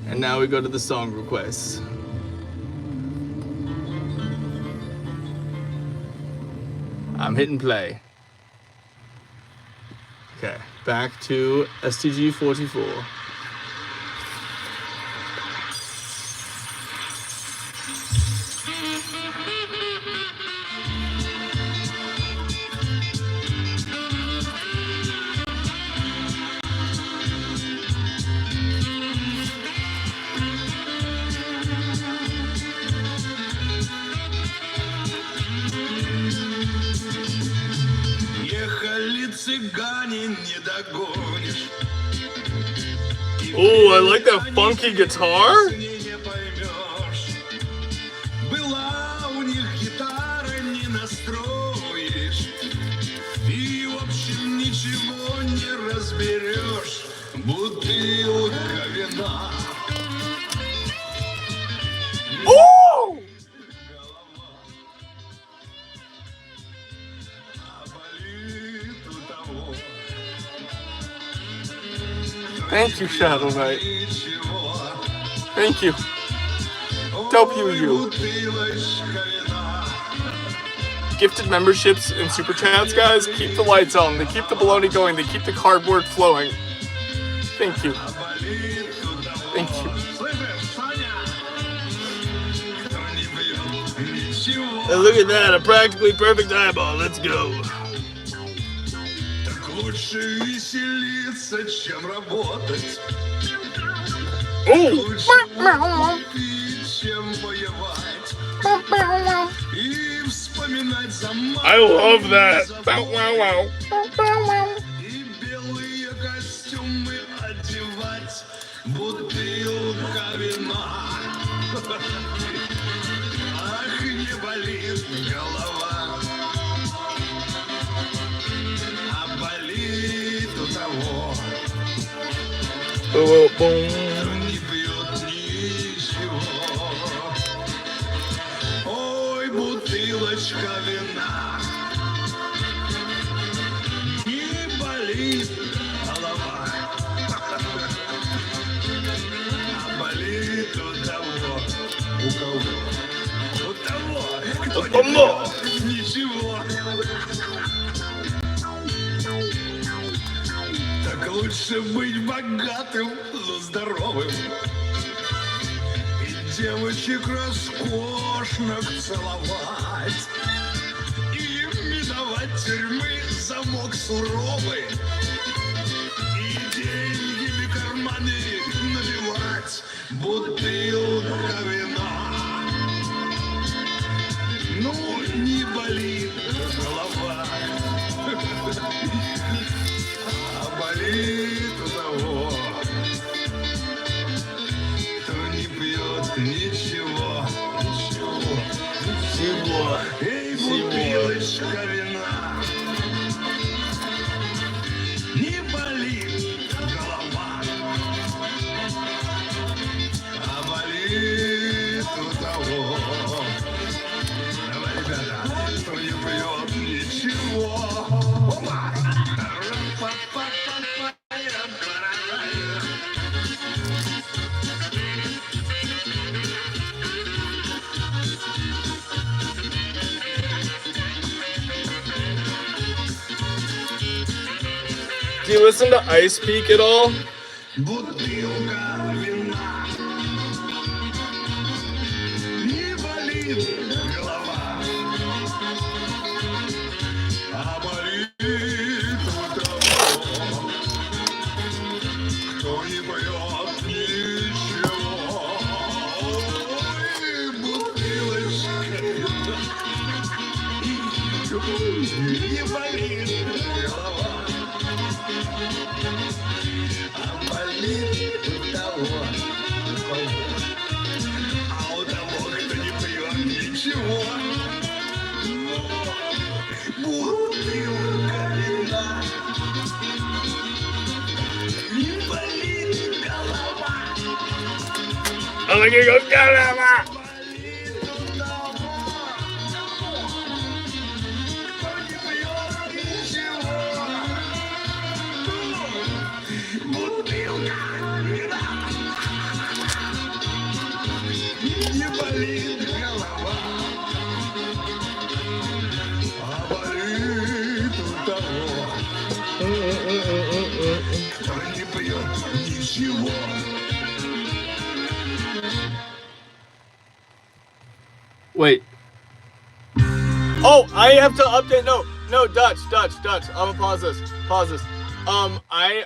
and now we go to the song requests. I'm hitting play. Okay, back to STG 44. Ooh, I like that funky guitar. Ooh! Thank you, Shadow Knight. Thank you. Dope you. Gifted memberships and super chats, guys. Keep the lights on. They keep the baloney going. They keep the cardboard flowing. Thank you. Thank you. And look at that, a practically perfect eyeball. Let's go. Ooh. I love that. Bow, wow, wow. Bow, bow, wow. Boom, boom. Так лучше быть богатым, но здоровым. И девочек роскошных целовать. И миновать тюрьмы замок суровый. И деньгами карманы набивать. Бутылка вина. Ну, не болит голова. А болит у того, кто не пьет ничего. Эй, бутылочка вина. Не болит голова. А болит у того. Давай, ребята, кто не пьет ничего. Do you listen to Ice Peak at all? Oh, look, here goes Galama! Wait. Oh, I have to update. No, Dutch. I'm gonna pause this.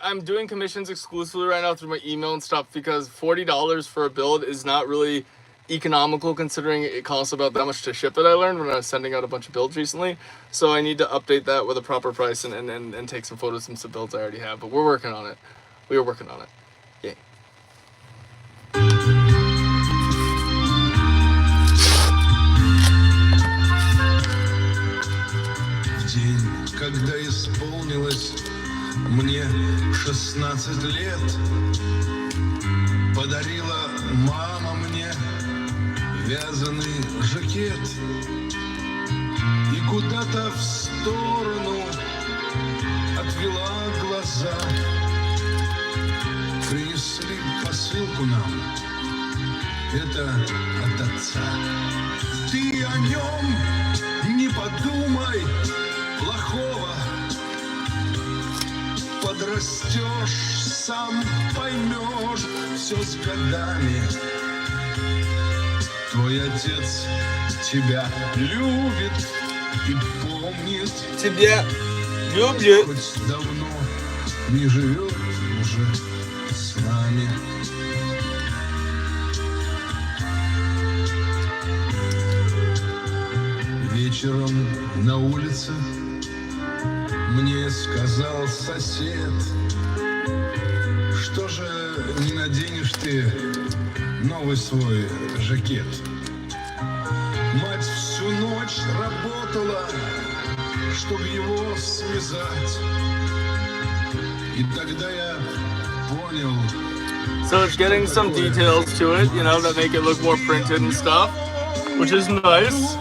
I'm doing commissions exclusively right now through my email and stuff because $40 for a build is not really economical considering it costs about that much to ship it. I learned when I was sending out a bunch of builds recently, so I need to update that with a proper price and take some photos from some builds I already have. But we're working on it. We are working on it. Yay. В день, когда исполнилось мне 16 лет, подарила мама мне вязаный жакет и куда-то в сторону отвела глаза. Принесли посылку нам, это от отца. Ты о нем не подумай плохого, подрастешь, сам поймешь, все с годами. Твой отец тебя любит и помнит. Тебя любит. Хоть давно не живет уже с нами. Вечером на улице мне сказал сосед, что же не наденешь ты новый свой жакет. Мать всю ночь работала, чтобы его связать. И тогда я понял. So it's getting some details to it, you know, that make it look more printed and stuff, which is nice.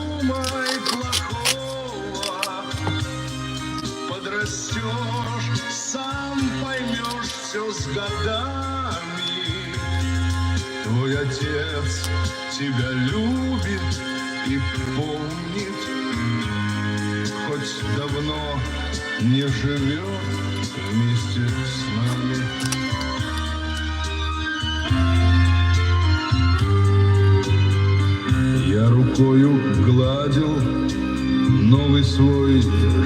Подрастешь, сам поймешь все с годами. Твой отец тебя любит и помнит, хоть давно не живет вместе с нами. Я рукою гладил новый свой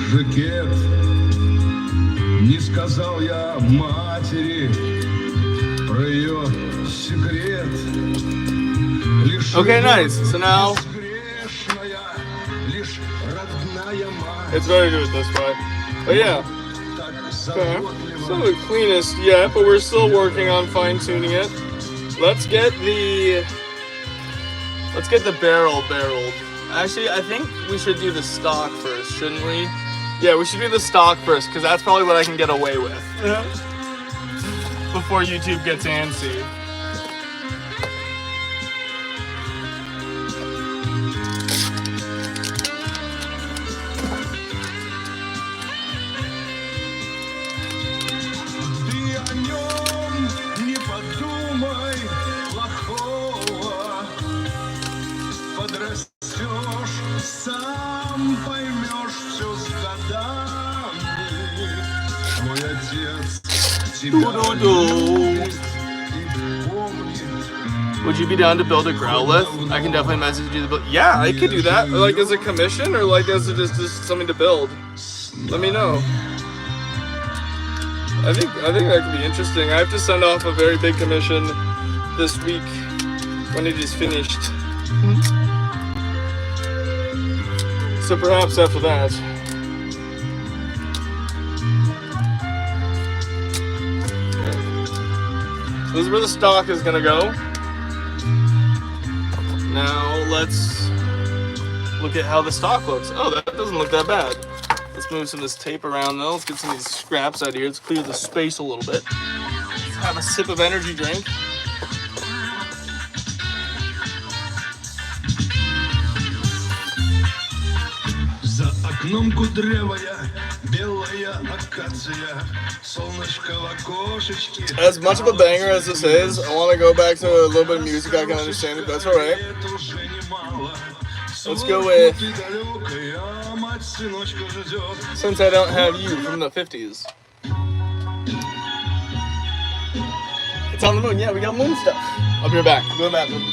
жакет. Не сказал я матери про ее секрет. Okay, nice. So now it's better to do it this way. But yeah. Okay. It's not the cleanest yet, but we're still working on fine-tuning it. Let's get the barreled. Actually, I think we should do the stock first, shouldn't we? Yeah, we should do the stock first, because that's probably what I can get away with. Yeah. Before YouTube gets antsy. Would you be down to build a growlith? I can definitely message you the build. Yeah, I could do that. Like as a commission or like as just something to build. Let me know. I think that could be interesting. I have to send off a very big commission this week when it is finished. So perhaps after that. So this is where the stock is gonna go. Now let's look at how the stock looks. Oh, that doesn't look that bad. Let's move some of this tape around though. Let's get some of these scraps out of here. Let's clear the space a little bit. Let's have a sip of energy drink. За окном кудрявая, белая акация, солнышко в окошечке. As much of a banger as this is, I want to go back to a little bit of music I can understand it. That's alright. Let's go with, Since I Don't Have You from the 50s. It's on the moon. Yeah, we got moon stuff. I'll be right back. Go to the bathroom.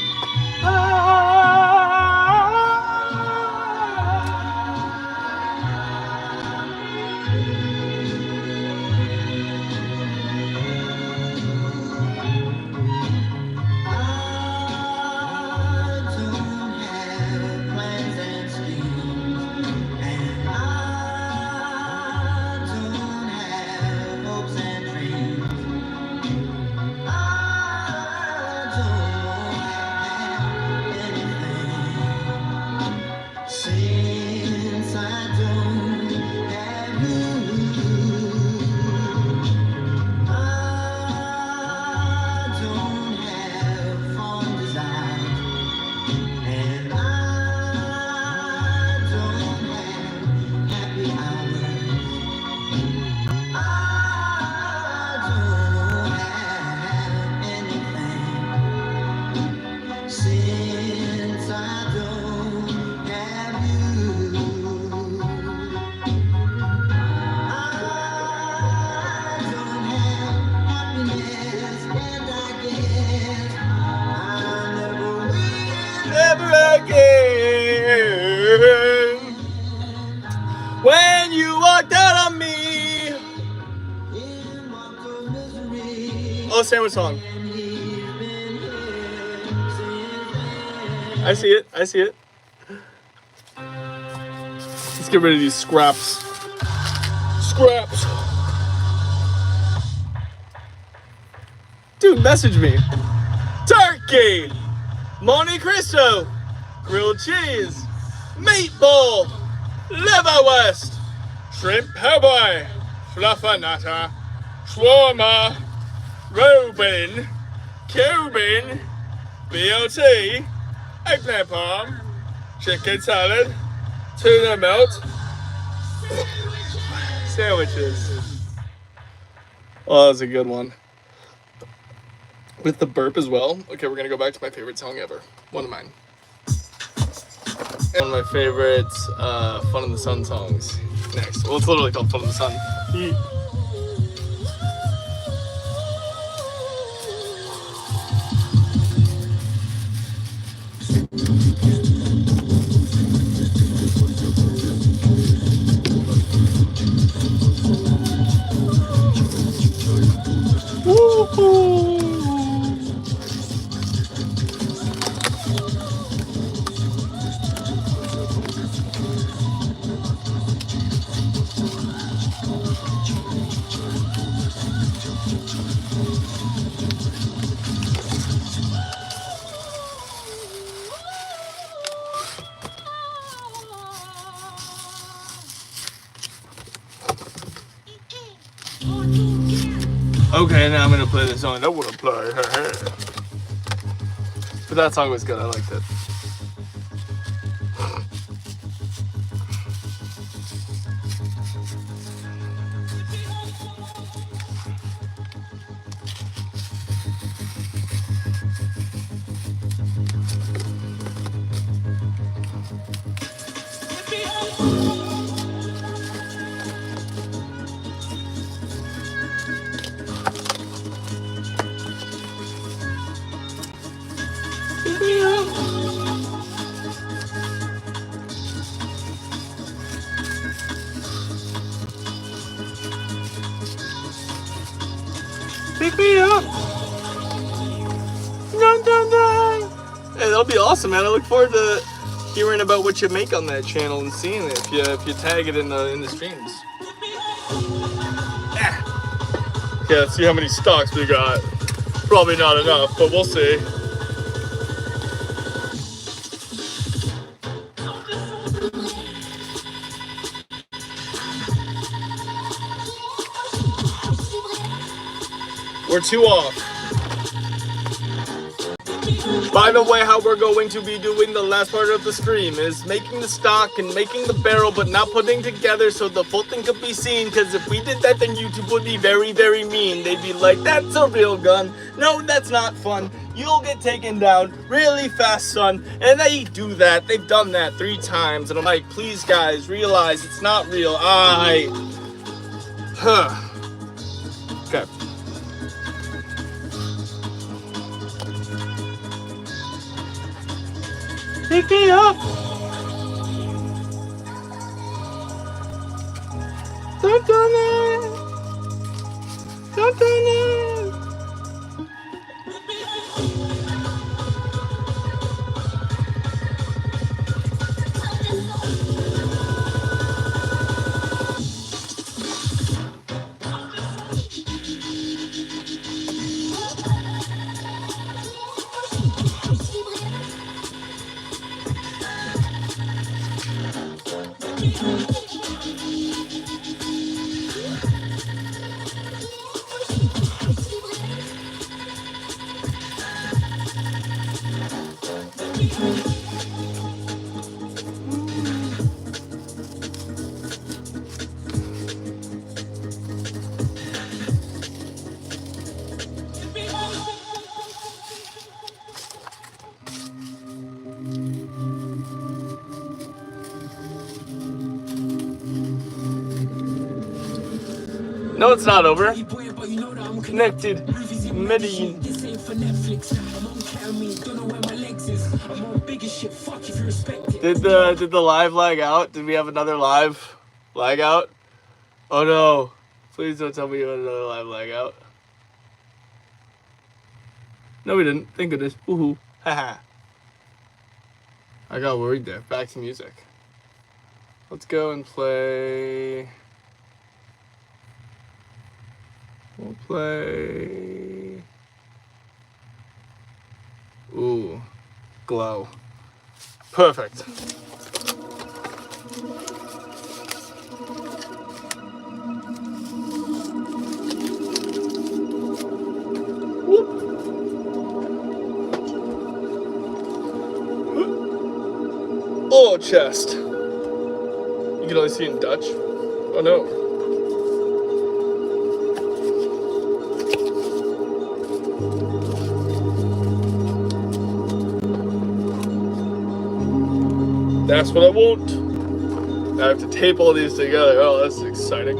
like that on me. Oh, sandwich song. I see it. I see it. Let's get rid of these scraps. Scraps. Dude, message me. Turkey, Monte Cristo, grilled cheese, meatball, liverwurst, shrimp po' fluffernutter, shawarma, Reuben, Cuban, BLT, eggplant palm, chicken salad, tuna melt, sandwiches. Oh, that was a good one. With the burp as well. Okay, we're gonna go back to my favorite song ever. One of mine. One of my favorites, Fun in the Sun songs. Next. Well, it's literally called Fun in the Sun. Okay, now I'm gonna play the song I don't wanna play. But that song was good, I liked it. Pick me up. Dun, dun, dun. Hey, that'll be awesome, man. I look forward to hearing about what you make on that channel and seeing it if you tag it in the streams. Yeah, let's see how many stocks we got. Probably not enough, but we'll see. We're 2 off. By the way, how we're going to be doing the last part of the stream is making the stock and making the barrel, but not putting together so the full thing could be seen. Because if we did that, then YouTube would be very, very mean. They'd be like, that's a real gun. No, that's not fun. You'll get taken down really fast, son. And they do that. They've done that 3 times. And I'm like, please, guys, realize it's not real. Okay. Pick me up. Don't do it. Don't do it. No, it's not over. Connected. Medellin. Did the live lag out? Did we have another live lag out? Oh no. Please don't tell me you had another live lag out. No, we didn't. Thank goodness. Woohoo. Haha. I got worried there. Back to music. Let's go and play. We'll play. Ooh. Glow. Perfect. Oh, chest. You can only see it in Dutch. Oh no. That's what I want. Now I have to tape all these together. Oh, that's exciting.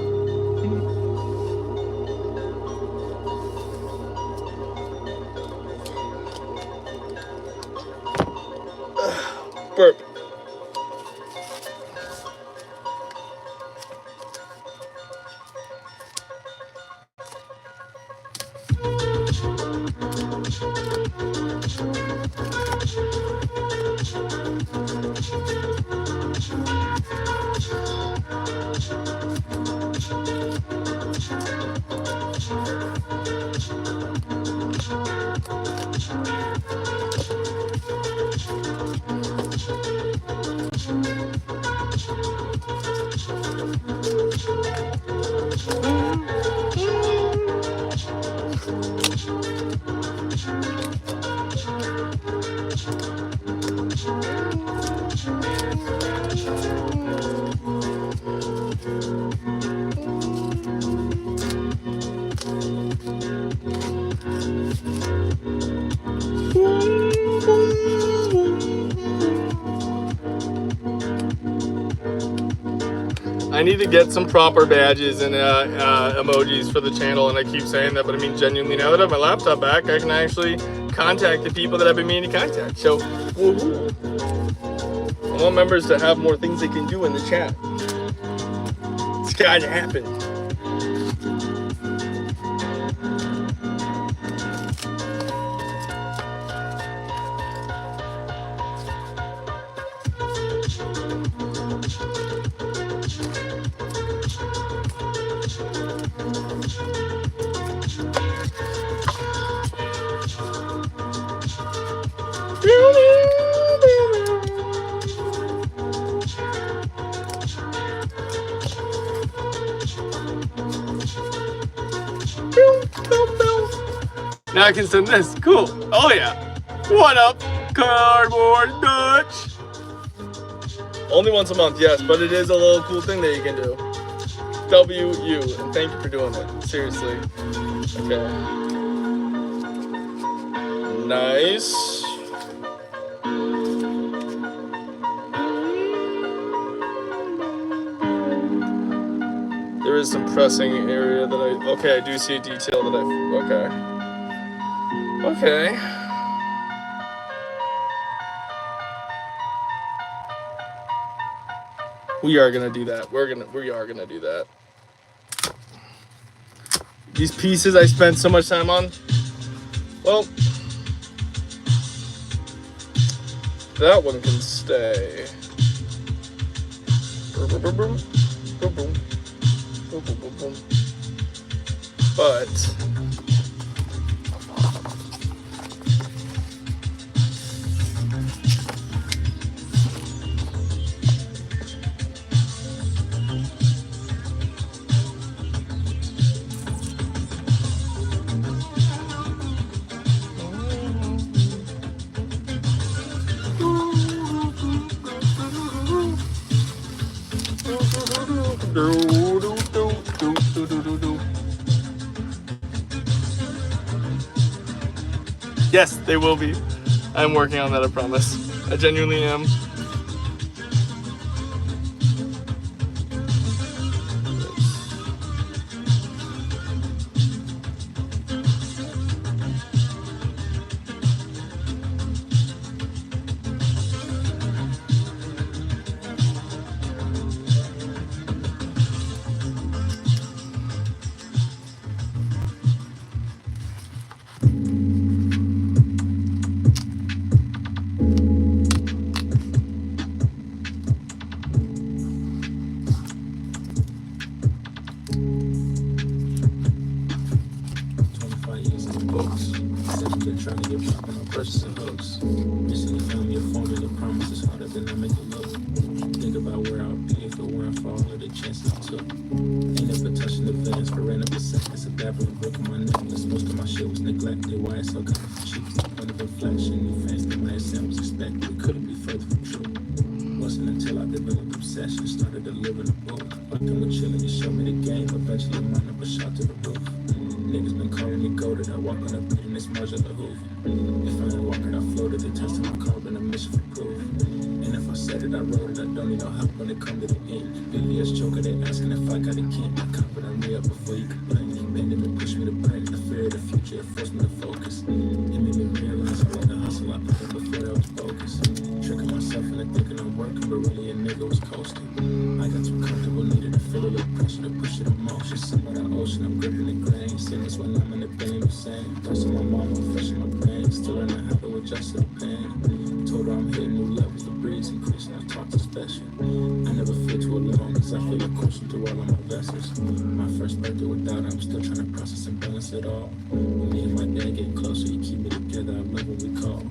Burp. I need to get some proper badges and emojis for the channel, and I keep saying that, but I mean genuinely, now that I have my laptop back, I can actually contact the people that I've been meaning to contact. So, woohoo! I want members to have more things they can do in the chat. It's gotta happen. Now I can send this. Cool. Oh yeah. What up, Cardboard Dutch? Only once a month, yes, but it is a little cool thing that you can do. WU, and thank you for doing it. Seriously. Okay. Nice. There is some pressing area that okay, I do see a detail that okay. We are gonna do that. We are gonna do that. These pieces I spent so much time on. Well, that one can stay. But yes, they will be. I'm working on that, I promise. I genuinely am. years in the books. Said you've been trying to get poppin' on purchasing hooks. Missing your family, your formula, promises harder than I make it look. Think about where I'll be if it weren't for all of the chances I took. Ain't never touching the veins for ran up a seconds. A dabbling broke in my necklace. Most of my shit was neglected. Why it's so kind of cheap? One of the flashing new fans that my sound was expected. It couldn't be further from true. Wasn't until I developed obsession, started delivering a book. Fucked them with chillin', you showed me the game. Eventually mine up a shot to the roof. Niggas been calling me goated. I walk on a beat in this modular hoof. If I ain't walking, I floated. They tested my carbon, a mission for proof. And if I said it, I wrote it. I don't need no help when it come to the end. Billions joker, they asking if I got a king. I confident me up before you complain. Pandemic pushed me to blame. The fear of the future, it forced me to focus. It made me realize I like the hustle I put in before I was focused. Tricking myself into thinking I'm working, but really a nigga was coasting. I got too comfortable, needed to feel a little pressure to push it emotion. Somewhere the ocean, I'm gripping the grain. Seeing this when I'm in the pain, I'm saying. Pressing my mama, fresh in my brain. Still learning how to adjust to the pain. Told her I'm hitting new levels, the breeze increasing, I talk to special. I never feel too alone, cause I feel like coursing through all of my vessels. My first birthday without her, I'm still trying to process and balance it all. When me and my dad get closer, you keep me together, I love what we call.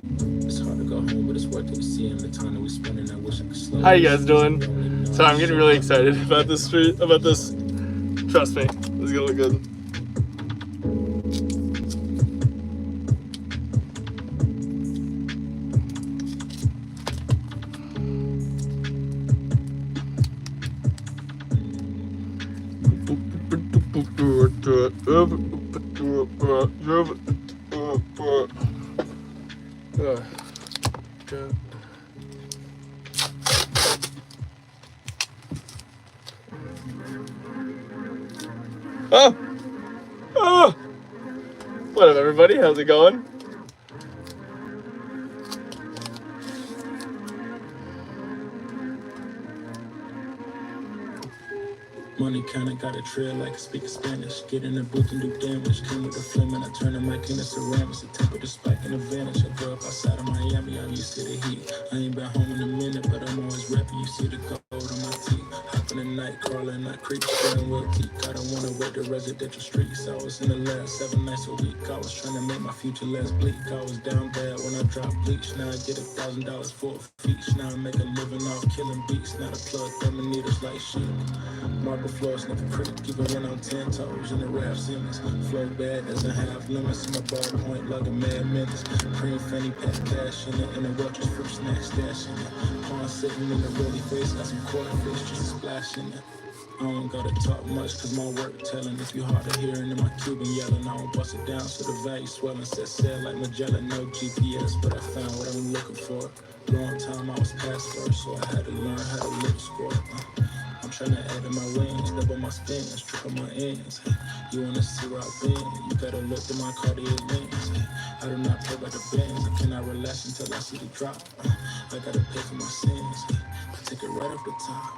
It's hard to go home, but it's worth it to see him. The time that we spend, and I wish I could slow. How you guys doing? So I'm getting really excited about this street, about this. Trust me, this is gonna look good. Oh! Oh! What up, everybody? How's it going? Money kinda got a trail like I speak Spanish. Get in the booth and do damage. Came with the flame and I turn the mic into ceramics. The temper, the spike and advantage. I grew up outside of Miami, I'm used to the heat. I ain't been home in a minute, but I'm always rapping. You see the gold on my teeth. Hop in the night, crawling, not creep, spinning with teeth. I don't wanna wait the residential streets. I was in the lab 7 nights a week. I was trying to make my future less bleak. I was down bad when I dropped bleach. Now I get $1,000 for a feature. Now I make a living off killing beats. Now the plug thumbing needles like sheep. Marble floors never pretty, even when I'm 10 toes in the rap Simmons. Flow bad, doesn't have limits. My ballpoint lugging mad minutes. Cream fanny pack cash in it, and the Welch's fruit snack stash in it. Pawn sitting in the rolly face, got some quarter fish just a splash in it. I don't gotta talk much, cause my work telling. If you hard of hearing in my Cuban yelling, I don't bust it down, so the value swelling. Set sail like Magellan, no GPS, but I found what I'm looking for. Long time I was past first, so I had to learn how to look score. I'm trying to add to my wings, double my spins, triple my ends. You wanna see where I've been? You gotta look through my Cartier lens. I do not play by the bands. I cannot relax until I see the drop. I gotta pay for my sins. I take it right off the top.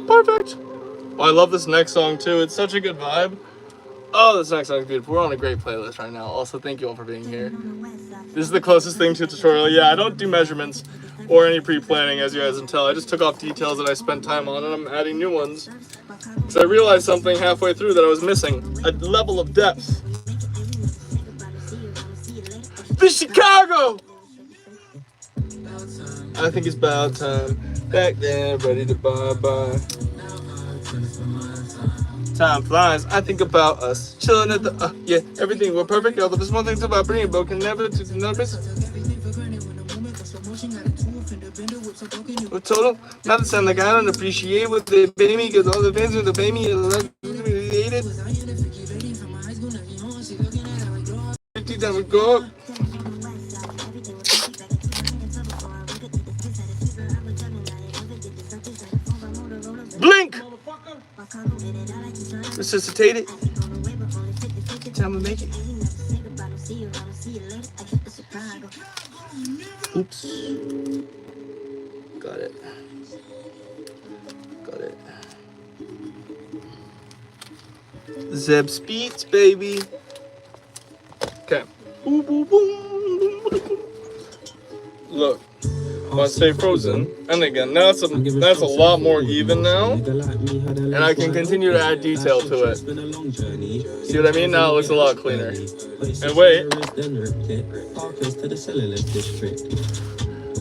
Perfect. Oh, I love this next song too. It's such a good vibe. Oh, this next song is beautiful. We're on a great playlist right now. Also, thank you all for being here. This is the closest thing to a tutorial. Yeah, I don't do measurements or any pre-planning, as you guys can tell. I just took off details that I spent time on, and I'm adding new ones. Because I realized something halfway through that I was missing. A level of depth. The Chicago! I think it's about time. Back then, ready to bye-bye. Time flies, I think about us. Chilling at the, yeah, everything we're perfect. Although there's one thing about bringing but can never to the numbers. We're total, not to sound like I don't appreciate what they pay me, because all the fans with the pay me are related. 50 time we go up. Blink! Resuscitate it. Time to make it. Oops. Got it. Got it. Zeb Speeds, baby. Okay. Boom, boom, boom. Look, I stay frozen, and again, that's a lot more even now, and I can continue to add detail to it. See what I mean? Now it looks a lot cleaner. And wait,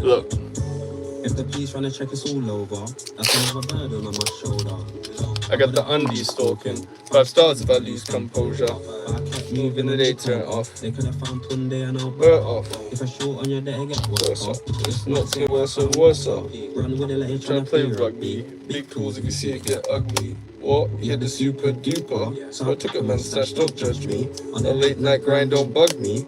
look. If the police trying to check us all over, that's another burden on my shoulder. I got the undies stalking. 5 stars if I lose composure. But I kept Moving the day, turn it off. They could have found Tunde and I'll We're off. If I short on your day, I get worse off. It's not getting worse and worse off. Run with it like you're Trying to play rugby. Big tools if you see it get ugly. What? Yeah, the super duper. So I took a man's stash, don't judge me. On the late night grind, don't bug me.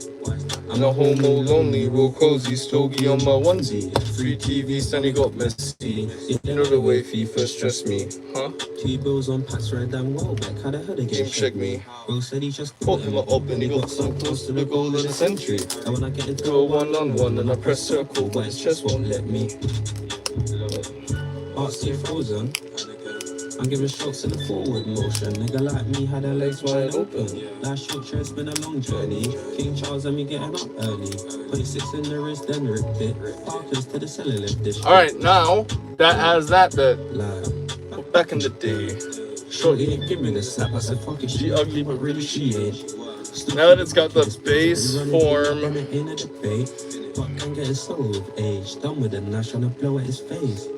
I'm a homo lonely, real cozy, stogie on my onesie. Free TV, Sunny got messy. You know the way FIFA stress me, huh? 2 bills on packs red damn well back. How the hell they Game get check me. Bro said he just Caught him up and he got so close to the goal of the century. And when I get into Go 1-on-1 and I press circle, but his chest won't let me. heart stay frozen. I'm giving strokes in the forward motion. Nigga like me had her legs wide open. Last short trip, it's been a long journey. King Charles and me getting up early. 26 in the wrist, then ripped it. Parkers to the cellar lift district. Alright, now that has that bit. Like, Back in the day, shorty didn't give me the slap. I said, fuck it, she ugly, but really she ain't. now that it's got the bass form, In a debate, but can get his soul with age. Done with the Nash, trying to blow at his face.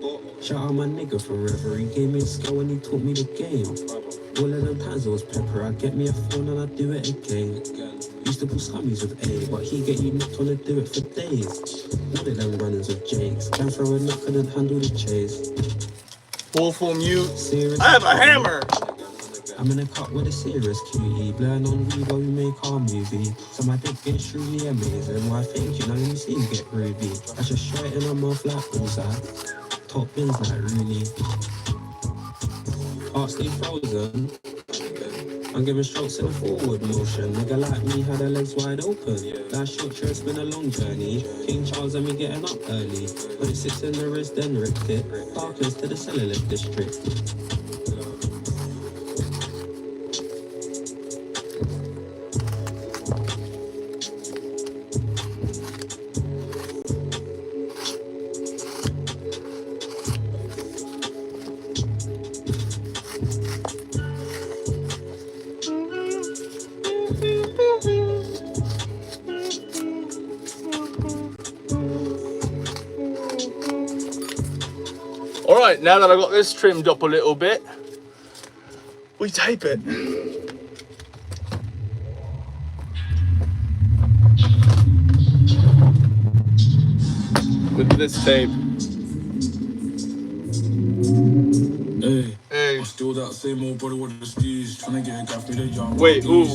Shout out my nigga forever. He gave me a skill when he taught me the game. All of them times it was pepper. I get me a phone and I do it again. Used to pull scummies with A, but he get you nicked on to do it for days. All of them runners with Jakes. Can throw a knock, couldn't handle the chase. Woeful mute. Serious. I have a hammer! I'm in a cut with a serious cutie. Blurring on weed while we make our movie. So my dick gets truly amazing. Why thank you, now you see him get groovy. I just straight in my mouth like bullseye. Top bins like really. Heart stay frozen. I'm giving strokes in a forward motion. Nigga like me had her legs wide open. Last short trip, it's been a long journey. King Charles and me getting up early. 26 in the wrist, then ripped it. Parkers to the cellar lift district. Alright, now that I got this trimmed up a little bit, we tape it. With this tape. Hey. Still that same old brother with the steez, trying to get a gaff me the young. Wait, ooh.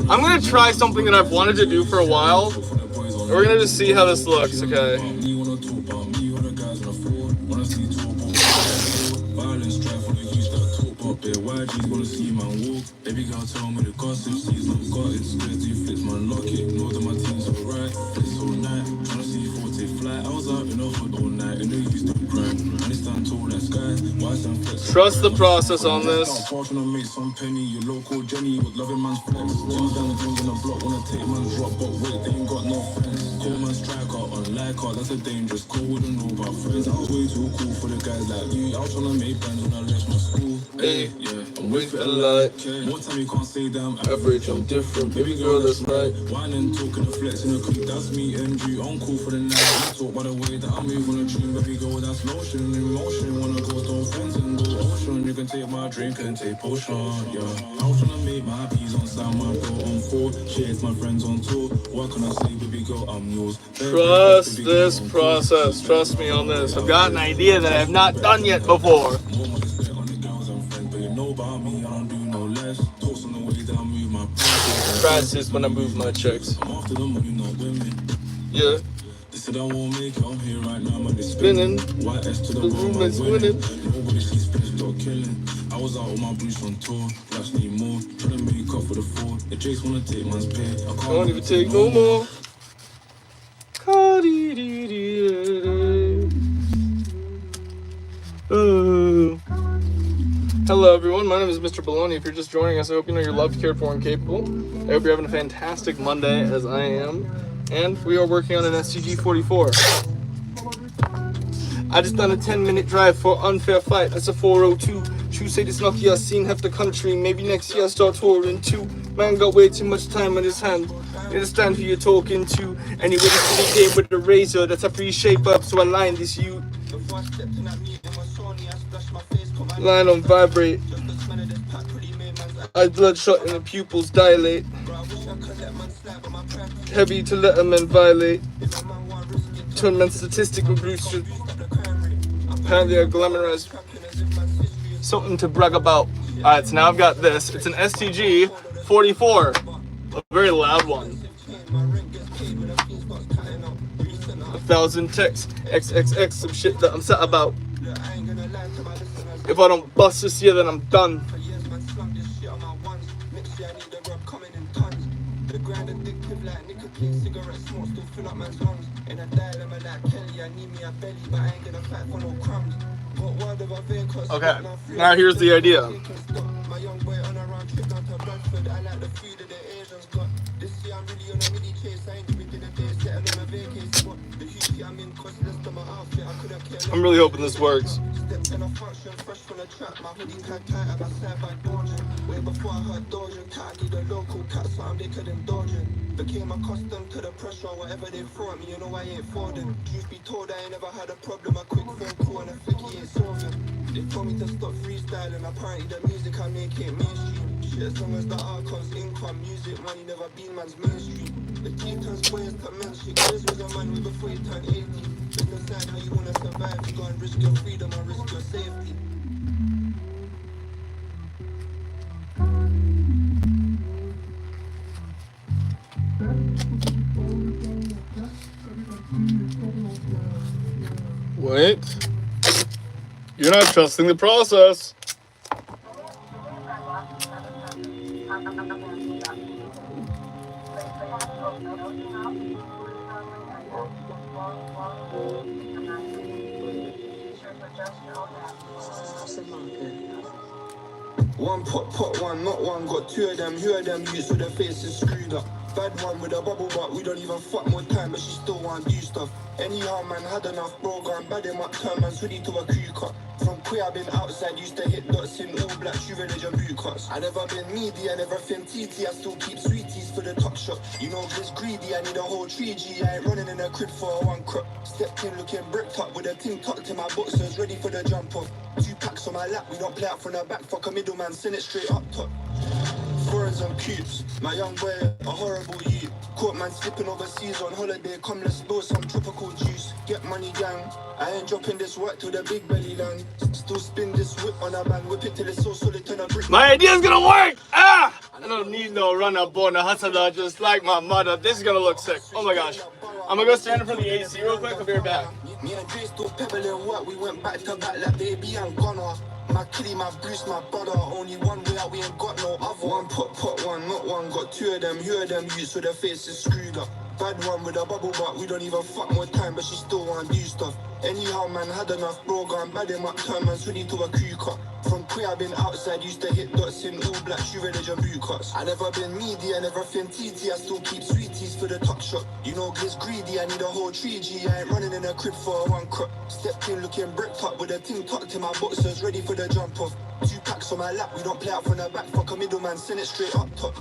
I'm gonna try something that I've wanted to do for a while. We're gonna just see how this looks, okay? YG's wanna see man walk. Baby girl tell me the gossip, she's not got it. Squares do flips, man lock it. Know that my team's alright. Flips all night, tryna see 40 fly. I was out in the hood all night, and they used to grind. And it's stand tall like skies. Why stand flex? Trust the process on this. Tryna make some penny. Your local Jenny with loving man's flex. Jim's down the drink in the block, wanna take man's drop, but wait, they ain't got no friends. Call man striker, unlike her, that's a dangerous call. Wouldn't know about friends. I was way too cool for the guys like you. I was tryna make friends when I left my school. Hey, Yeah, I'm waiting for the light. more time you can't say damn Average, I'm different. Baby girl, that's right. Wine and talking and flexing a creep, that's me and you. On call for the night. I talk by the way that I move on a dream, baby girl, that's lotion in motion. Wanna go to friends and go ocean. You can take my drink and take potion, yeah. I was tryna make my peas on sound, my bro on 4. Shades my friends on tour. What can I say, baby girl, I'm yours. Trust this process. Trust me on this. I've got an idea that I have not done yet before. Practice when I move my checks. Yeah. They said I won't make it, I'm here right now, man. It's Spinning. YS to The room is winning. Nobody sees spinning, dog killing. I was out with my boots on tour. Raps need more. Trying to make up for the fraud. The Jakes wanna take man's pay. I Can't even take no more. Hello everyone, my name is Mr. Baloney. If you're just joining us, I hope you know you're loved, cared for, and capable. I hope you're having a fantastic Monday, as I am. And we are working on an STG 44. I just done a 10-minute drive for unfair fight. That's a 402. True say this Nokia seen half the country. Maybe next year I start touring too. Man got way too much time on his hand. You understand who you're talking to. Anyway, this city game with the razor. That's a pre-shape up, so I line this you. Line on vibrate. Eyes bloodshot and the pupils dilate. Heavy to let a man violate. Turn men statistic with brutes. Apparently I glamorize. Something to brag about. Alright, so now I've got this. It's an STG 44. A very loud one. 1,000 texts. XXX, some shit that I'm sad about. If I don't bust this year, then I'm done. Okay, now here's the idea. I'm really hoping this works. Became accustomed to the pressure, whatever they throw at me, you know I ain't for them. Truth be told, I ain't never had a problem, a quick phone call and a flicky ain't solving. They told me to stop freestyling, apparently the music I make ain't mainstream. Shit, as long as the art comes income, music money never been man's mainstream. The key turns boys to men, shit, Chris was a man way before he turned 80. Business like how you wanna survive, you gotta risk your freedom and risk your safety. Wait. You're not trusting the process. One pot, one, not one. Got two of them, who of them youths with their faces screwed up. Bad one with a bubble butt, we don't even fuck more time, but she still want to do stuff. Anyhow, man, had enough, bro, gone bad him up, turn man's hoodie to a crew cut. From queer, I've been outside, used to hit dots in all black, true religion boot cuts. I never been needy, I never been TT, I still keep sweeties for the top shot. You know, just greedy, I need a whole tree G, I ain't running in a crib for a one crop. Stepped in looking bricked up with a ting tucked in my boxers, ready for the jump off. 2 packs on my lap, we don't play out from the back, fuck a middleman, send it straight up top. Foreigns and coops, my young boy, a horrible youth. Caught man slipping overseas on holiday, come let's blow some tropical juice. Get money gang, I ain't dropping this work to the big belly land. Still spin this whip on a man, whip it till it's so solid, turn a brick. My idea's gonna work! Ah! I don't need no runner, born a hustler, just like my mother. This is gonna look sick. Oh my gosh. I'm gonna go stand in front of the AC real quick, I'll be right back. Me and Dre still pebbling work, we went back to back like baby, I'm gonna. My kitty, my Bruce, my brother. Only one way out, we ain't got no other. One pot, one, not one. Got two of them, who of them youths with their faces screwed up. Bad one with a bubble butt, we don't even fuck more time, but she still want to do stuff. Anyhow, man, had enough, bro, gone bad him up, turn man's hoodie to a crew cut. From queer, I've been outside, used to hit dots in all black, true religion boot cuts. I never been needy, I never been TT, I still keep sweeties for the top shot. You know, Gliss greedy, I need a whole tree G, I ain't running in a crib for a one crop. Stepped in looking bricked up with a ting tucked in my boxers, ready for the jump off. 2 packs on my lap, we don't play out from the back, fuck a middleman, send it straight up top.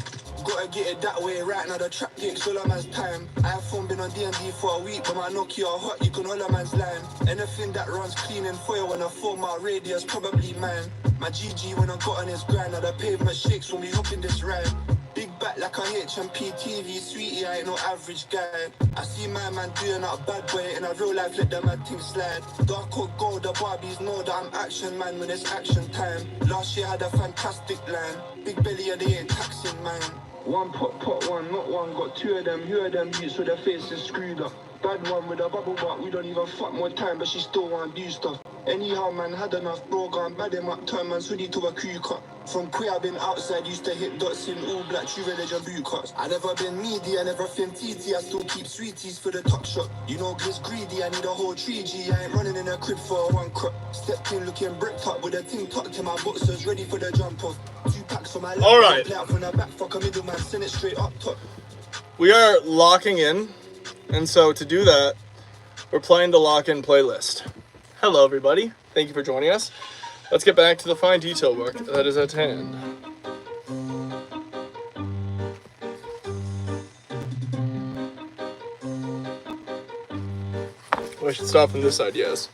Gotta get it that way, right now the trap takes all a man's time. I have phone been on D&D for a week, but my Nokia hot, you can hold a man's line. Anything that runs clean and foil when I 4 mile radius, probably mine. My GG when I got on his grind, now the pavement shakes when we hop in this ride. Big back like a HMP TV, sweetie, I ain't no average guy. I see my man doing out a bad boy, in a real life let the man thing slide. Dark or gold, the Barbies know that I'm action man when it's action time. Last year had a fantastic line, big belly and they ain't taxing mine. One pot, one, not one. Got two of them, who of them youths with their faces screwed up. Bad one with a bubble butt, we don't even fuck more time, but she still want to do stuff. Anyhow, man, had enough, bro, gone bad him up, turn man's hoodie to a crew cut. From queer, I've been outside, used to hit dots in all black, true religion boot cuts. I never been needy, I never been TT, I still keep sweeties for the top shot. You know, Gliss greedy, I need a whole tree G, I ain't running in a crib for a one crop. Stepped in looking bricked up with a ting tucked in my boxers, ready for the jump off. 2 packs on my lap, play out from the back, fuck a middleman, send it straight up top. We are locking in And so to do that, we're playing the lock-in playlist. Hello, everybody. Thank you for joining us. Let's get back to the fine detail work that is at hand. Well, I should start from this side, yes.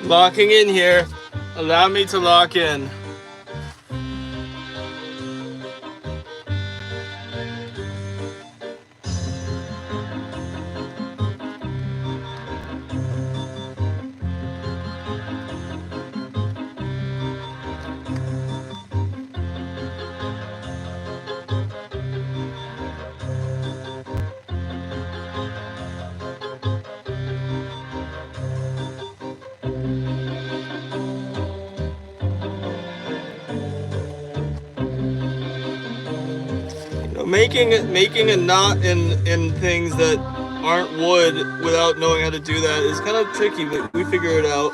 Locking in here. Allow me to lock in. Making a knot in things that aren't wood without knowing how to do that is kind of tricky, but we figure it out.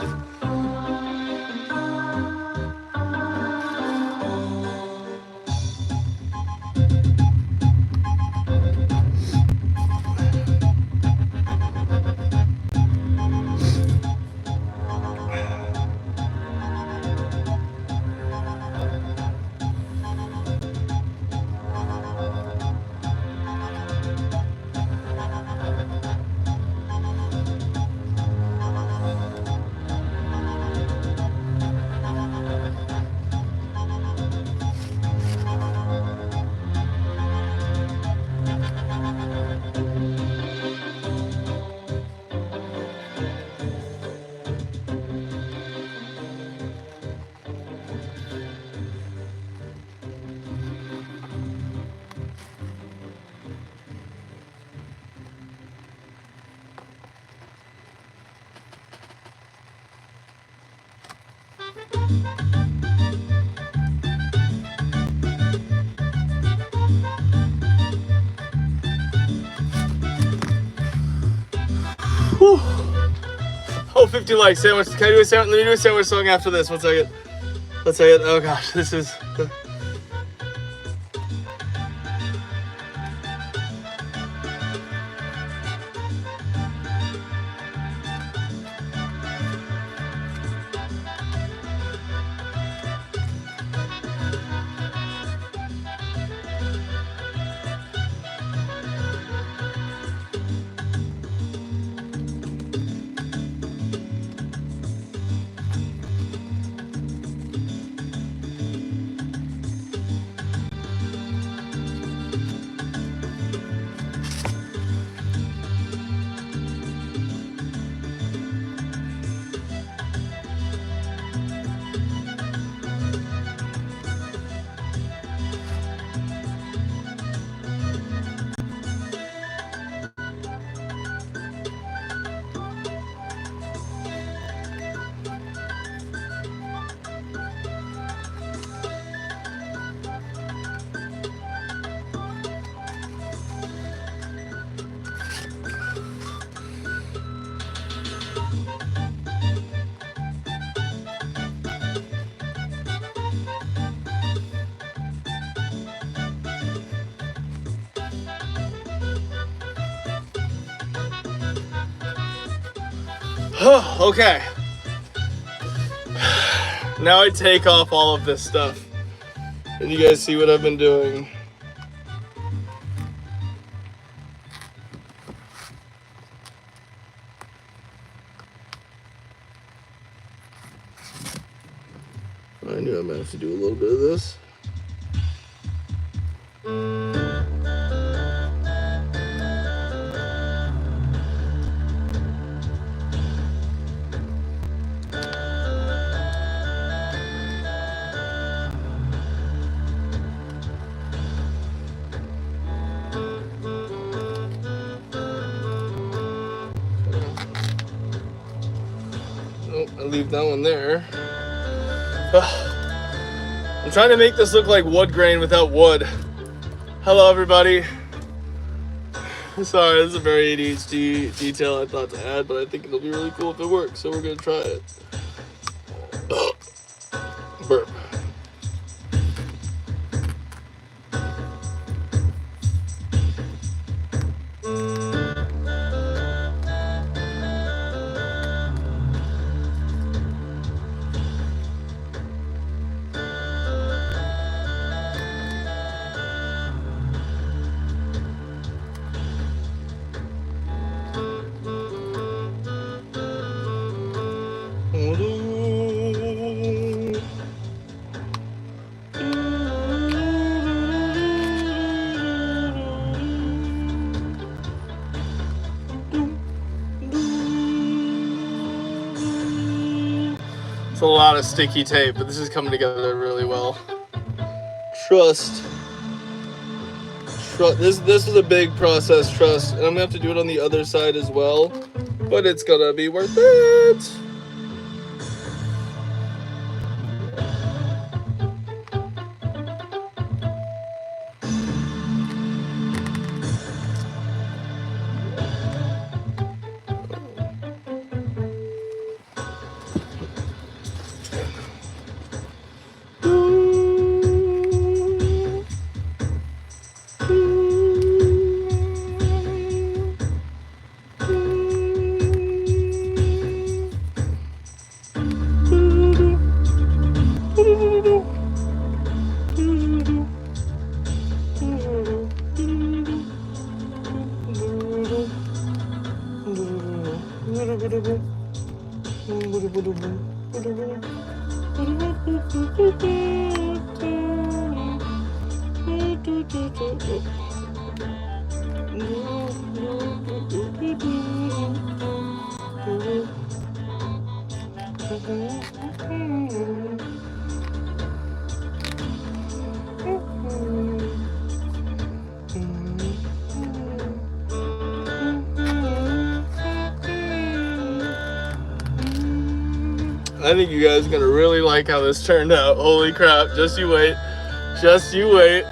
Whew. Oh, 50 likes. Sandwich. Can I do a sandwich? Let me do a sandwich song after this. 1 second. Let's say it. Oh gosh, this is. Okay. Now I take off all of this stuff. And you guys see what I've been doing. I knew I might have to do a little bit of this. Oh, I leave that one there. I'm trying to make this look like wood grain without wood. Hello, everybody. Sorry, this is a very ADHD detail I thought to add, but I think it'll be really cool if it works, so we're gonna try it. Burp. It's a lot of sticky tape, but this is coming together really well. Trust. This is a big process, trust. And I'm gonna have to do it on the other side as well, but it's gonna be worth it. I think you guys are gonna really like how this turned out. Holy crap, just you wait. Just you wait.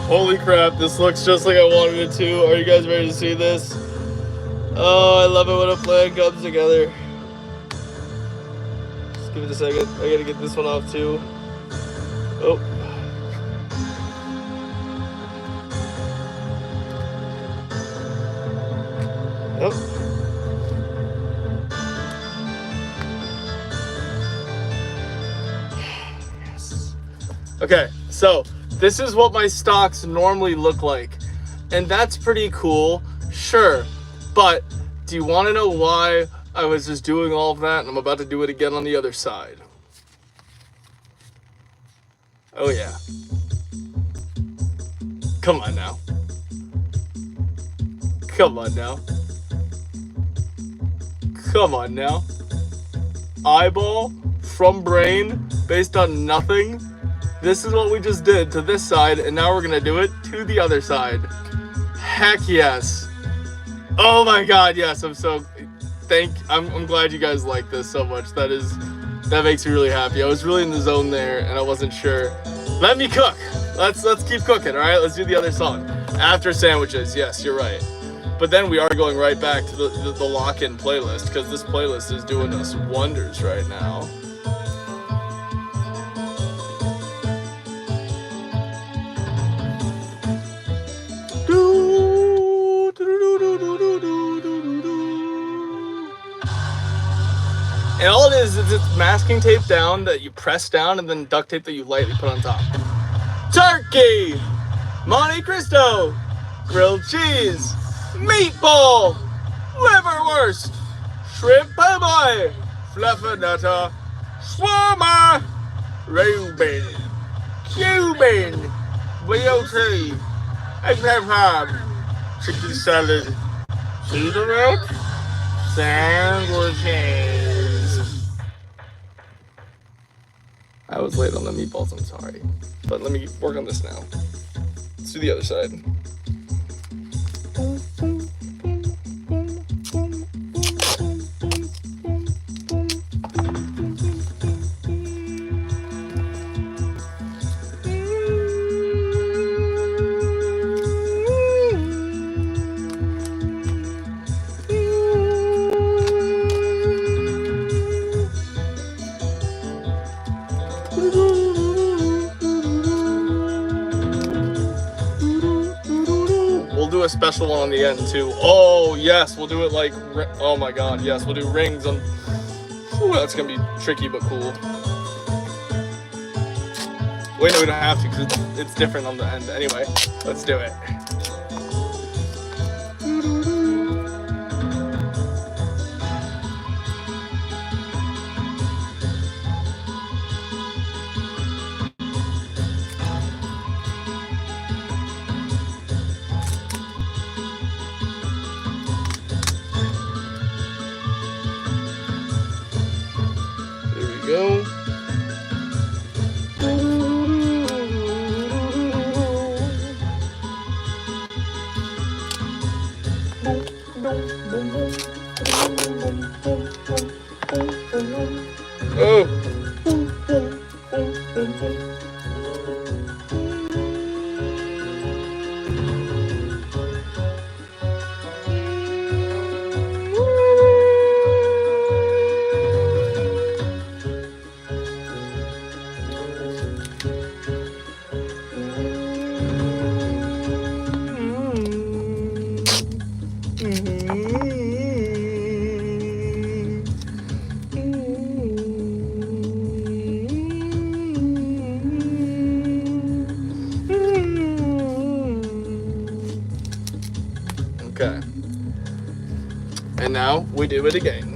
Holy crap, this looks just like I wanted it to. Are you guys ready to see this? Oh, I love it when a plan comes together. Just give it a second. I gotta get this one off too. Oh. Yep. Yes. Okay, so this is what my stocks normally look like, and that's pretty cool, sure, but do you want to know why I was just doing all of that and I'm about to do it again on the other side? Oh yeah. Come on now. Come on now. Come on now. Eyeball from brain based on nothing. This is what we just did to this side, and now we're gonna do it to the other side. Heck yes. Oh my god, yes. I'm glad you guys like this so much. That makes me really happy. I was really in the zone there and I wasn't sure. Let me cook. Let's keep cooking, all right? Let's do the other song. After sandwiches, yes, you're right. But then we are going right back to the lock-in playlist, because this playlist is doing us wonders right now. And all it is it's masking tape down that you press down and then duct tape that you lightly put on top. Turkey! Monte Cristo! Grilled cheese! Meatball! Liverwurst! Shrimp po' boy! Fluffernutter! Shawarma! Reuben! Cuban! BLT! Egg ham! Chicken salad! Cereal! Sandwiches! I was late on the meatballs, I'm sorry. But let me work on this now. Let's do the other side. A special one on the end too. Oh yes, we'll do it like, oh my god, yes, we'll do rings on. Ooh, that's gonna be tricky but cool. Wait, no, we don't have to because it's different on the end. Anyway, let's do it. Go. Oh. Okay. And now we do it again.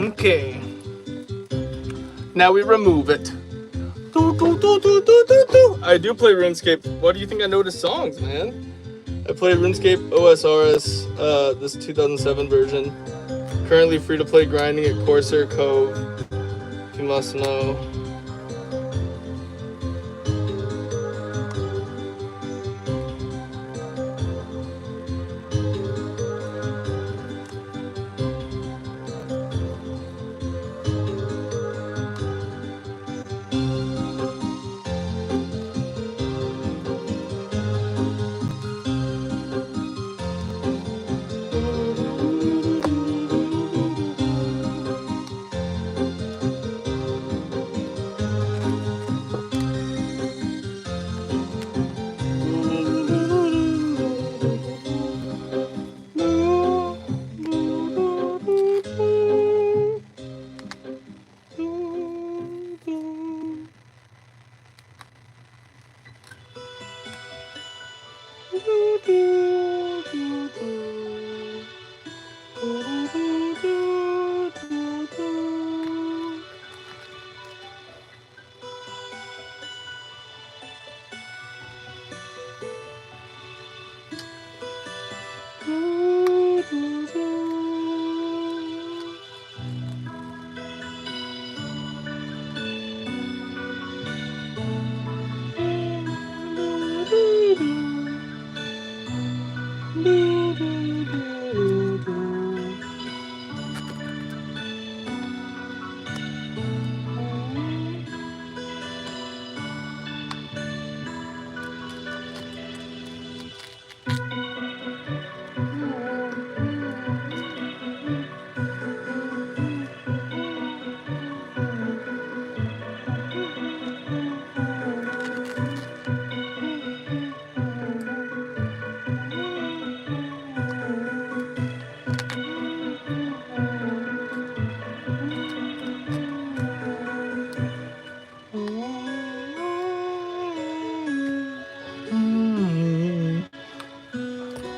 Okay. Now we remove it. I do play RuneScape. Why do you think I know the songs, man? I play RuneScape OSRS, this 2007 version. Currently free to play grinding at Corsair Cove. If you must know.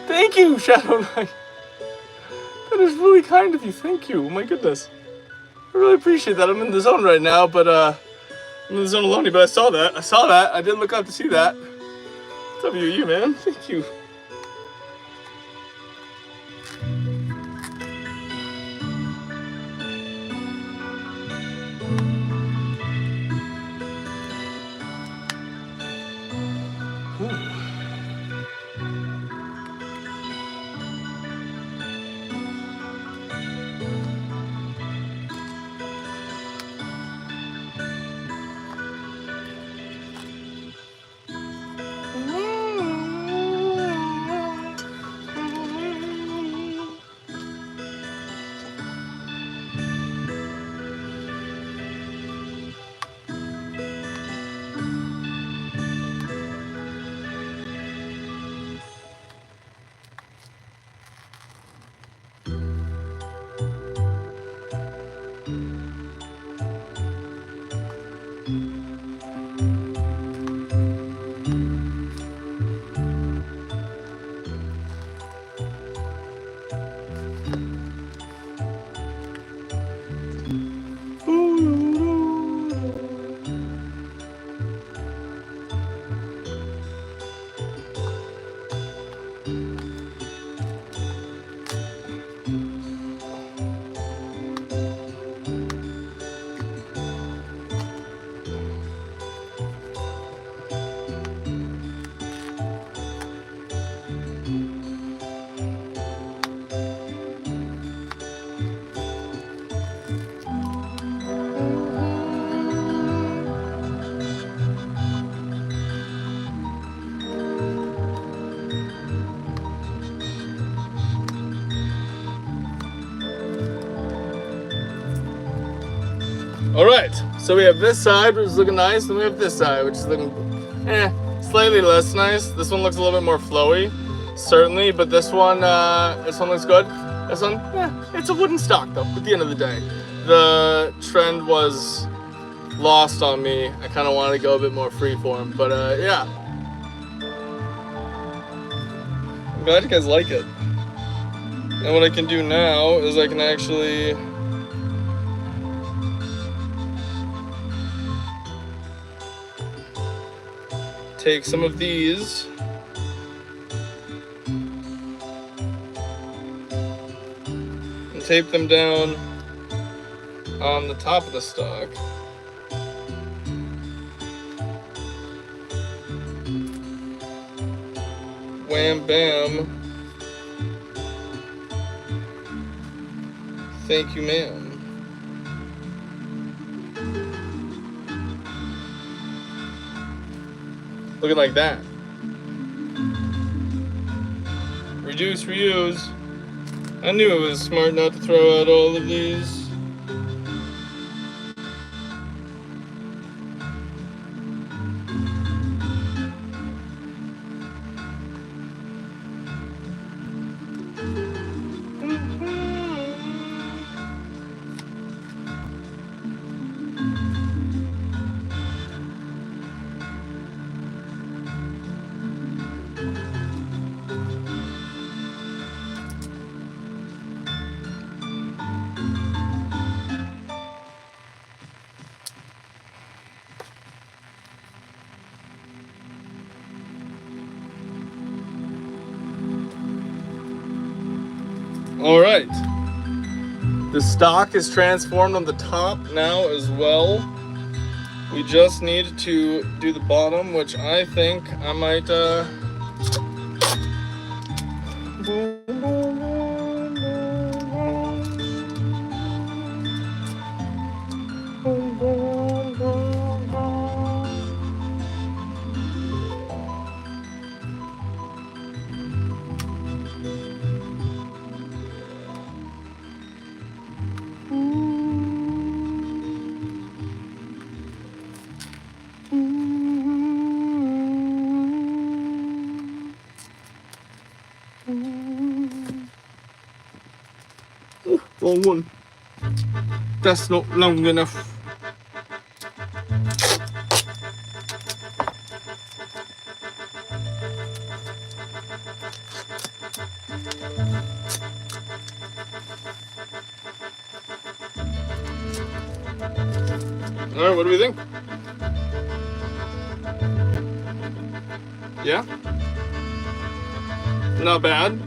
Thank you, Shadow Knight. That is really kind of you. Thank you. Oh my goodness. I really appreciate that. I'm in the zone right now, but I'm in the zone alone, but I saw that. I did look up to see that. WU, man. Thank you. All right, so we have this side, which is looking nice, and we have this side, which is looking, slightly less nice. This one looks a little bit more flowy, certainly, but this one looks good. This one, it's a wooden stock though. At the end of the day, the trend was lost on me. I kind of wanted to go a bit more freeform, but yeah. I'm glad you guys like it. And what I can do now is I can actually take some of these and tape them down on the top of the stock. Wham bam. Thank you, ma'am. Looking like that. Reduce, reuse. I knew it was smart not to throw out all of these. All right, the stock is transformed on the top now as well. We just need to do the bottom, which I think I might wrong one. That's not long enough. All right, what do we think? Yeah? Not bad.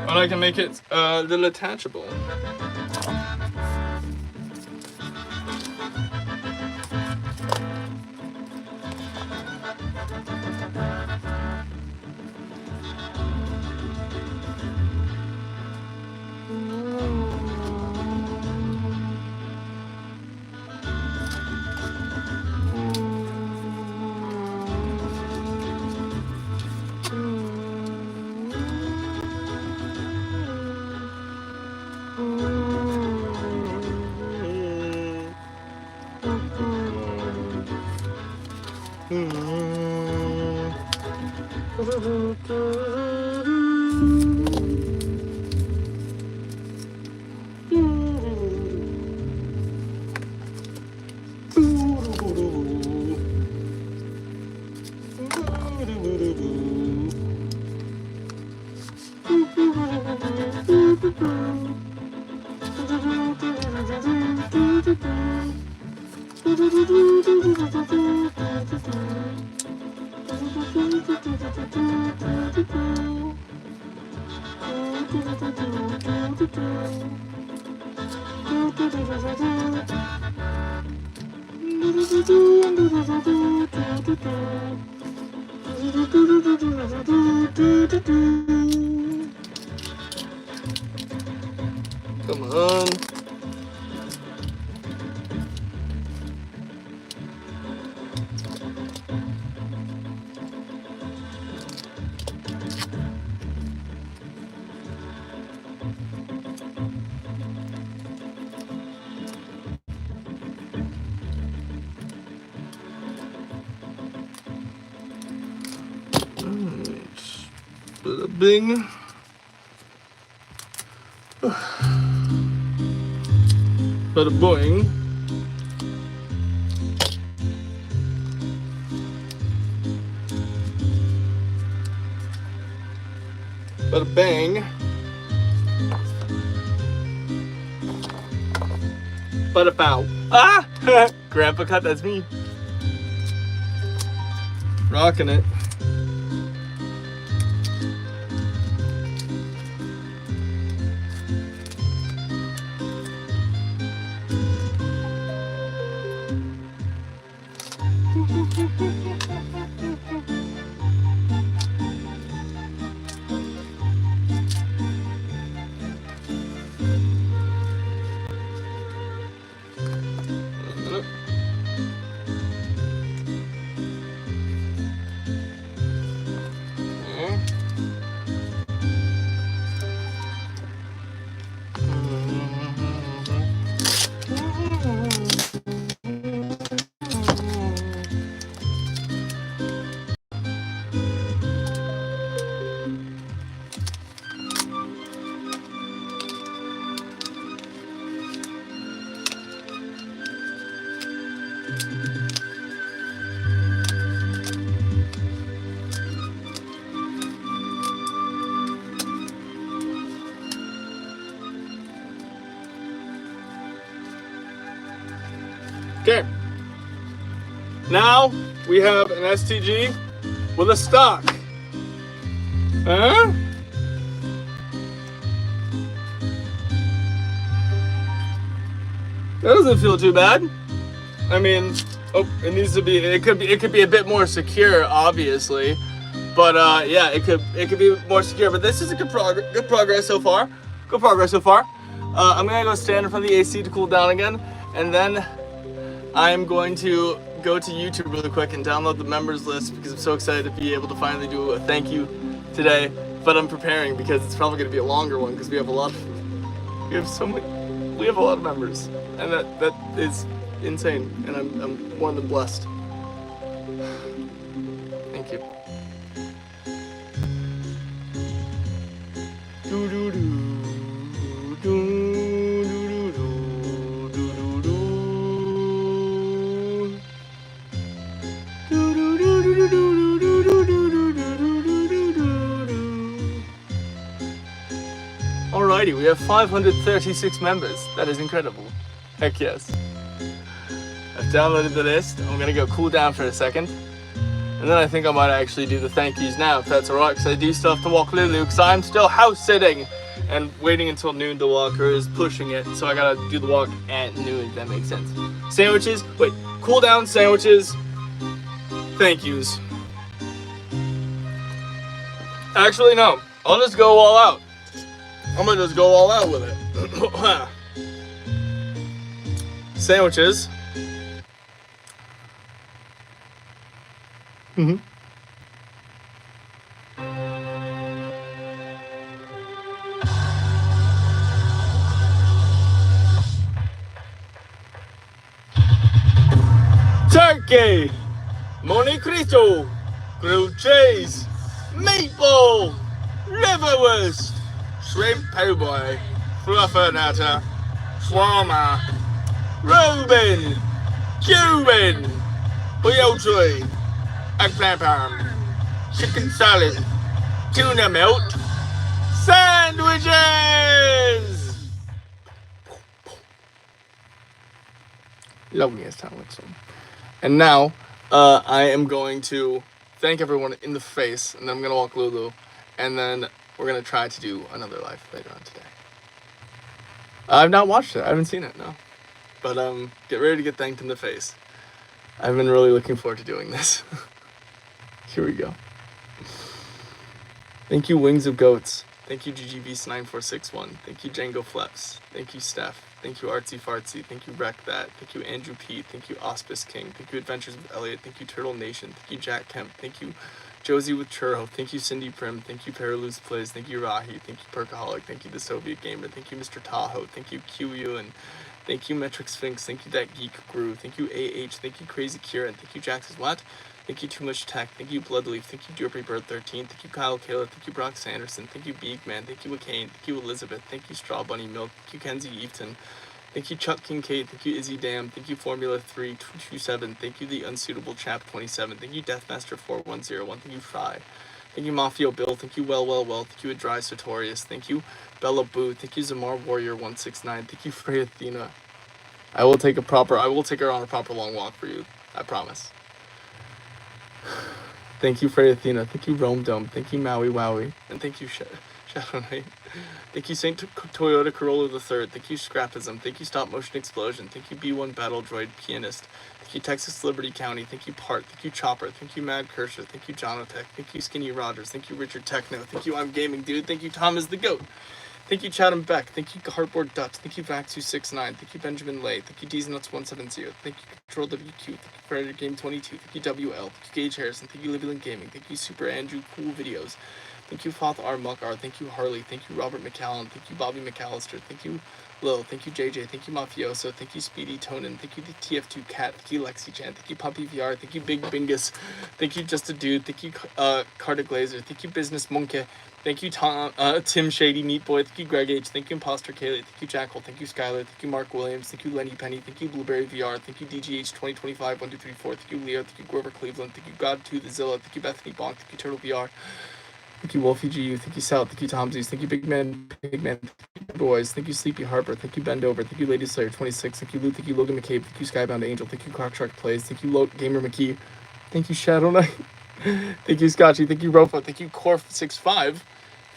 But I can make it a little attachable. Come on. bing. Bada boing. Bada bang. Bada bow. Ah! Grandpa cut, that's me. Rocking it. Okay. Now we have an STG with a stock. Huh? That doesn't feel too bad. I mean, it needs to be. It could be a bit more secure, obviously. But yeah, it could be more secure. But this is a good progress so far. Good progress so far. I'm gonna go stand in front of the AC to cool down again, and then I'm going to go to YouTube really quick and download the members list because I'm so excited to be able to finally do a thank you today. But I'm preparing because it's probably going to be a longer one because we have a lot of members, and that is insane, and I'm more than blessed. Thank you. Alrighty, we have 536 members. That is incredible. Heck yes. I've downloaded the list. I'm gonna go cool down for a second. And then I think I might actually do the thank yous now, if that's alright, because I do still have to walk Lulu, because I'm still house sitting and waiting until noon to walk her is pushing it, so I gotta do the walk at noon, if that makes sense. Sandwiches, wait, cool down, sandwiches, thank yous. Actually, no, I'll just go all out. I'm gonna just go all out with it. Sandwiches. Turkey, Monte Cristo, grilled cheese, meatball, liverwurst, shrimp po' boy, fluffernutter, shawarma, Reuben, Cuban, Poultry, eggplant parm, chicken salad, tuna melt, sandwiches! Love me a sandwich. And now, I am going to thank everyone in the face, and then I'm going to walk Lulu, and then we're going to try to do another live later on today. I've not watched it. I haven't seen it, no. But get ready to get thanked in the face. I've been really looking forward to doing this. Here we go. Thank you, Wings of Goats. Thank you, GGBeast9461. Thank you, Django Fleps. Thank you, Steph. Thank you, Artsy Fartsy. Thank you, Wreck That. Thank you, Andrew P. Thank you, Auspice King. Thank you, Adventures with Elliot. Thank you, Turtle Nation. Thank you, Jack Kemp. Thank you, Josie with Churro. Thank you, Cindy Prim. Thank you, Paraloose Plays. Thank you, Rahi. Thank you, Perkaholic. Thank you, The Soviet Gamer. Thank you, Mr. Tahoe. Thank you, QU and thank you, Metric Sphinx. Thank you, That Geek Grew. Thank you, AH. Thank you, Crazy Kira. And thank you, Jax's What? Thank you, Too Much Tech. Thank you, Bloodleaf. Thank you, Derpy Bird 13. Thank you, Kyle Kayla. Thank you, Brock Sanderson. Thank you, Beegman. Thank you, McCain. Thank you, Elizabeth. Thank you, Straw Bunny Milk. Thank you, Kenzie Eveton. Thank you, Chuck Kincaid. Thank you, Izzy Dam. Thank you, Formula 3227. Thank you, The Unsuitable Chap 27. Thank you, Deathmaster 4101. Thank you, Fry. Thank you, Mafio Bill. Thank you, Well. Thank you, Adry Sartorius. Thank you, Bella Boo. Thank you, Zamar Warrior 169. Thank you, Frey Athena. I will take her on a proper long walk for you. I promise. Thank you, Frey Athena. Thank you, Rome Dome. Thank you, Maui Wowie. And thank you, Shadow Knight. Thank you, Saint Toyota Corolla III. Thank you, Scrapism. Thank you, Stop Motion Explosion. Thank you, B1 Battle Droid Pianist. Thank you, Texas Liberty County. Thank you, Part. Thank you, Chopper. Thank you, Mad Kershaw. Thank you, Jonatech. Thank you, Skinny Rogers. Thank you, Richard Techno. Thank you, I'm Gaming Dude. Thank you, Tom is the GOAT. Thank you, Chatham Beck. Thank you, Heartboard Dutch. Thank you, Vax269. Thank you, Benjamin Lay. Thank you, DZnuts170. Thank you, Control WQ. Thank you, Predator Game 22. Thank you, WL. Thank you, Gage Harrison. Thank you, Livyland Gaming. Thank you, Super Andrew Cool Videos. Thank you, Foth R. Muck R. Thank you, Harley. Thank you, Robert McCallan. Thank you, Bobby McAllister. Thank you, Lil. Thank you, JJ. Thank you, Mafioso. Thank you, Speedy Tonin. Thank you, the TF2 Cat. Thank you, Lexi Chan. Thank you, Puppy VR. Thank you, Big Bingus. Thank you, Just a Dude. Thank you, Carter Glazer. Thank you, Business Monkey. Thank you, Tim Shady, Meat Boy. Thank you, Greg H. Thank you, Imposter Kaylee. Thank you, Jackal. Thank you, Skylar. Thank you, Mark Williams. Thank you, Lenny Penny. Thank you, Blueberry VR. Thank you, DGH 2025 1234. Thank you, Leo. Thank you, Grover Cleveland. Thank you, God2 the Zilla. Thank you, Bethany Bonk. Thank you, Turtle VR. Thank you, Wolfie GU. Thank you, Sal. Thank you, Tomsies. Thank you, Big Man, Pigman. Thank you, Boys. Thank you, Sleepy Harper. Thank you, Bendover. Thank you, Lady Slayer 26. Thank you, Luke. Thank you, Logan McCabe. Thank you, Skybound Angel. Thank you, Crockshark Plays. Thank you, Gamer McKee. Thank you, Shadow Knight. Thank you, Scotchy. Thank you, Rofa. Thank you, Corf65.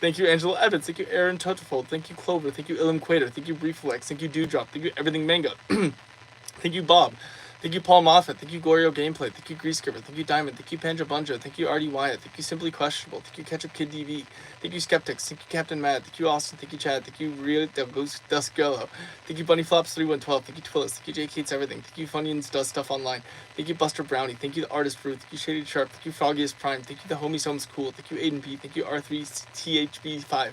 Thank you, Angela Evans. Thank you, Aaron Tutterfold. Thank you, Clover. Thank you, Ilum Quater. Thank you, Brieflex. Thank you, Dewdrop. Thank you, Everything Mango. Thank you, Bob. Thank you, Paul Moffat. Thank you, Gorio Gameplay. Thank you, Grease Giver. Thank you, Diamond. Thank you, Panja Bunja. Thank you, Artie Wyatt. Thank you, Simply Questionable. Thank you, Ketchup Kid DV. Thank you, Skeptics. Thank you, Captain Mad. Thank you, Austin. Thank you, Chad. Thank you, Rio Del Duskello. Thank you, Bunny Flops 3112. Thank you, Twillis. Thank you, J Kate's Everything. Thank you, Funyuns Does Stuff Online. Thank you, Buster Brownie. Thank you, The Artist Fruit. Thank you, Shady Sharp. Thank you, Froggiest Prime. Thank you, The Homies Homes Cool. Thank you, Aiden P. Thank you, R3THB5.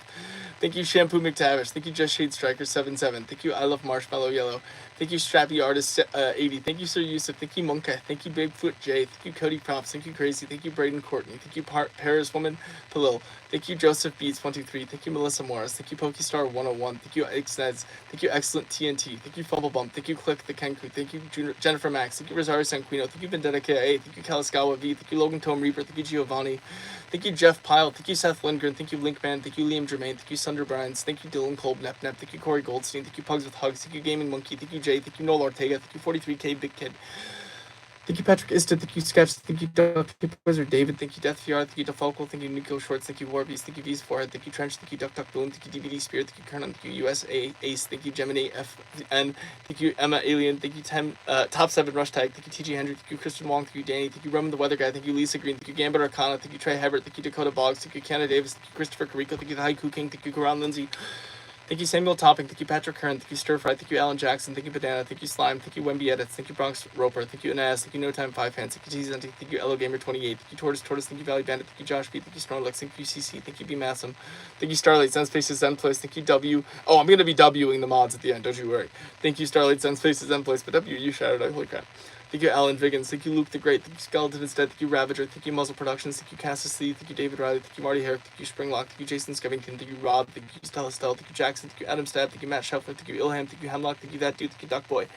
Thank you, Shampoo McTavish. Thank you, Just Shade Striker 77. Thank you, I Love Marshmallow Yellow. Thank you, Strappy Artist 80. Thank you, Sir Yusuf. Thank you, Monkey. Thank you, Bigfoot J. Thank you, Cody Props. Thank you, Crazy. Thank you, Braden Courtney. Thank you, Paris Woman Palil. Thank you, Joseph Beats 123. Thank you, Melissa Morris. Thank you, Pokestar 101. Thank you, Xneds. Thank you, Excellent TNT. Thank you, Fumble Bump. Thank you, Click the Kenku. Thank you, Jennifer Max. Thank you, Rosario Sanquino. Thank you, Vendetta KA. Thank you, Kaliskawa V. Thank you, Logan Tome Reaper. Thank you, Giovanni. Thank you, Jeff Pyle. Thank you, Seth Lindgren. Thank you, Linkman. Thank you, Liam Germain. Thank you, Sunder Bryans. Thank you, Dylan Kolb Nep. Thank you, Corey Goldstein. Thank you, Pugs with Hugs. Thank you, Gaming Monkey. Thank you, Jay. Thank you, Noel Ortega. Thank you, 43K Big Kid. Thank you, Patrick Ista. Thank you, Sketch. Thank you, Wizard David. Thank you, Death VR. Thank you, DeFalco. Thank you, Nico Shorts. Thank you, Warbeast. Thank you, V's Forehead. Thank you, Trench. Thank you, Duck Duck Boom. Thank you, DVD Spirit. Thank you, Kernan. Thank you, USA Ace. Thank you, Gemini FN. Thank you, Emma Alien. Thank you, Top 7 Rush Tag. Thank you, TG Hendry. Thank you, Kristen Wong. Thank you, Danny. Thank you, Roman the Weather Guy. Thank you, Lisa Green. Thank you, Gambit Arcana. Thank you, Trey Hebert. Thank you, Dakota Boggs. Thank you, Canada Davis. Thank you, Christopher Carico. Thank you, the Haiku King. Thank you, Karan Lindsay. Thank you, Samuel Topping. Thank you, Patrick Kern. Thank you, Stir Fry. Thank you, Alan Jackson. Thank you, Banana. Thank you, Slime. Thank you, Wemby Edits. Thank you, Bronx Roper. Thank you, Anaz. Thank you, No Time 5 Fans. Thank you, Teasy. Thank you, Elo Gamer 28. Thank you, Tortoise. Thank you, Valley Bandit. Thank you, Josh B. Thank you, Snorlax. Thank you, CC. Thank you, B. Massam. Thank you, Starlight. Zen Spaces, Zen Place. Thank you, W. Oh, I'm going to be Wing the mods at the end. Don't you worry. Thank you, Starlight. Zen Spaces, Zen Place. But W, you shouted out. Holy crap. Thank you, Alan Viggins. Thank you, Luke the Great. Thank you, Skeleton Instead. Thank you, Ravager. Thank you, Muzzle Productions. Thank you, Cassis Lee. Thank you, David Riley. Thank you, Marty Herrick. Thank you, Springlock. Thank you, Jason Skevington. Thank you, Rob. Thank you, Stella Stell. Thank you, Jackson. Thank you, Adam Stab. Thank you, Matt Shuffler. Thank you, Ilham. Thank you, Hemlock. Thank you, That Dude. Thank you, Duck Boy.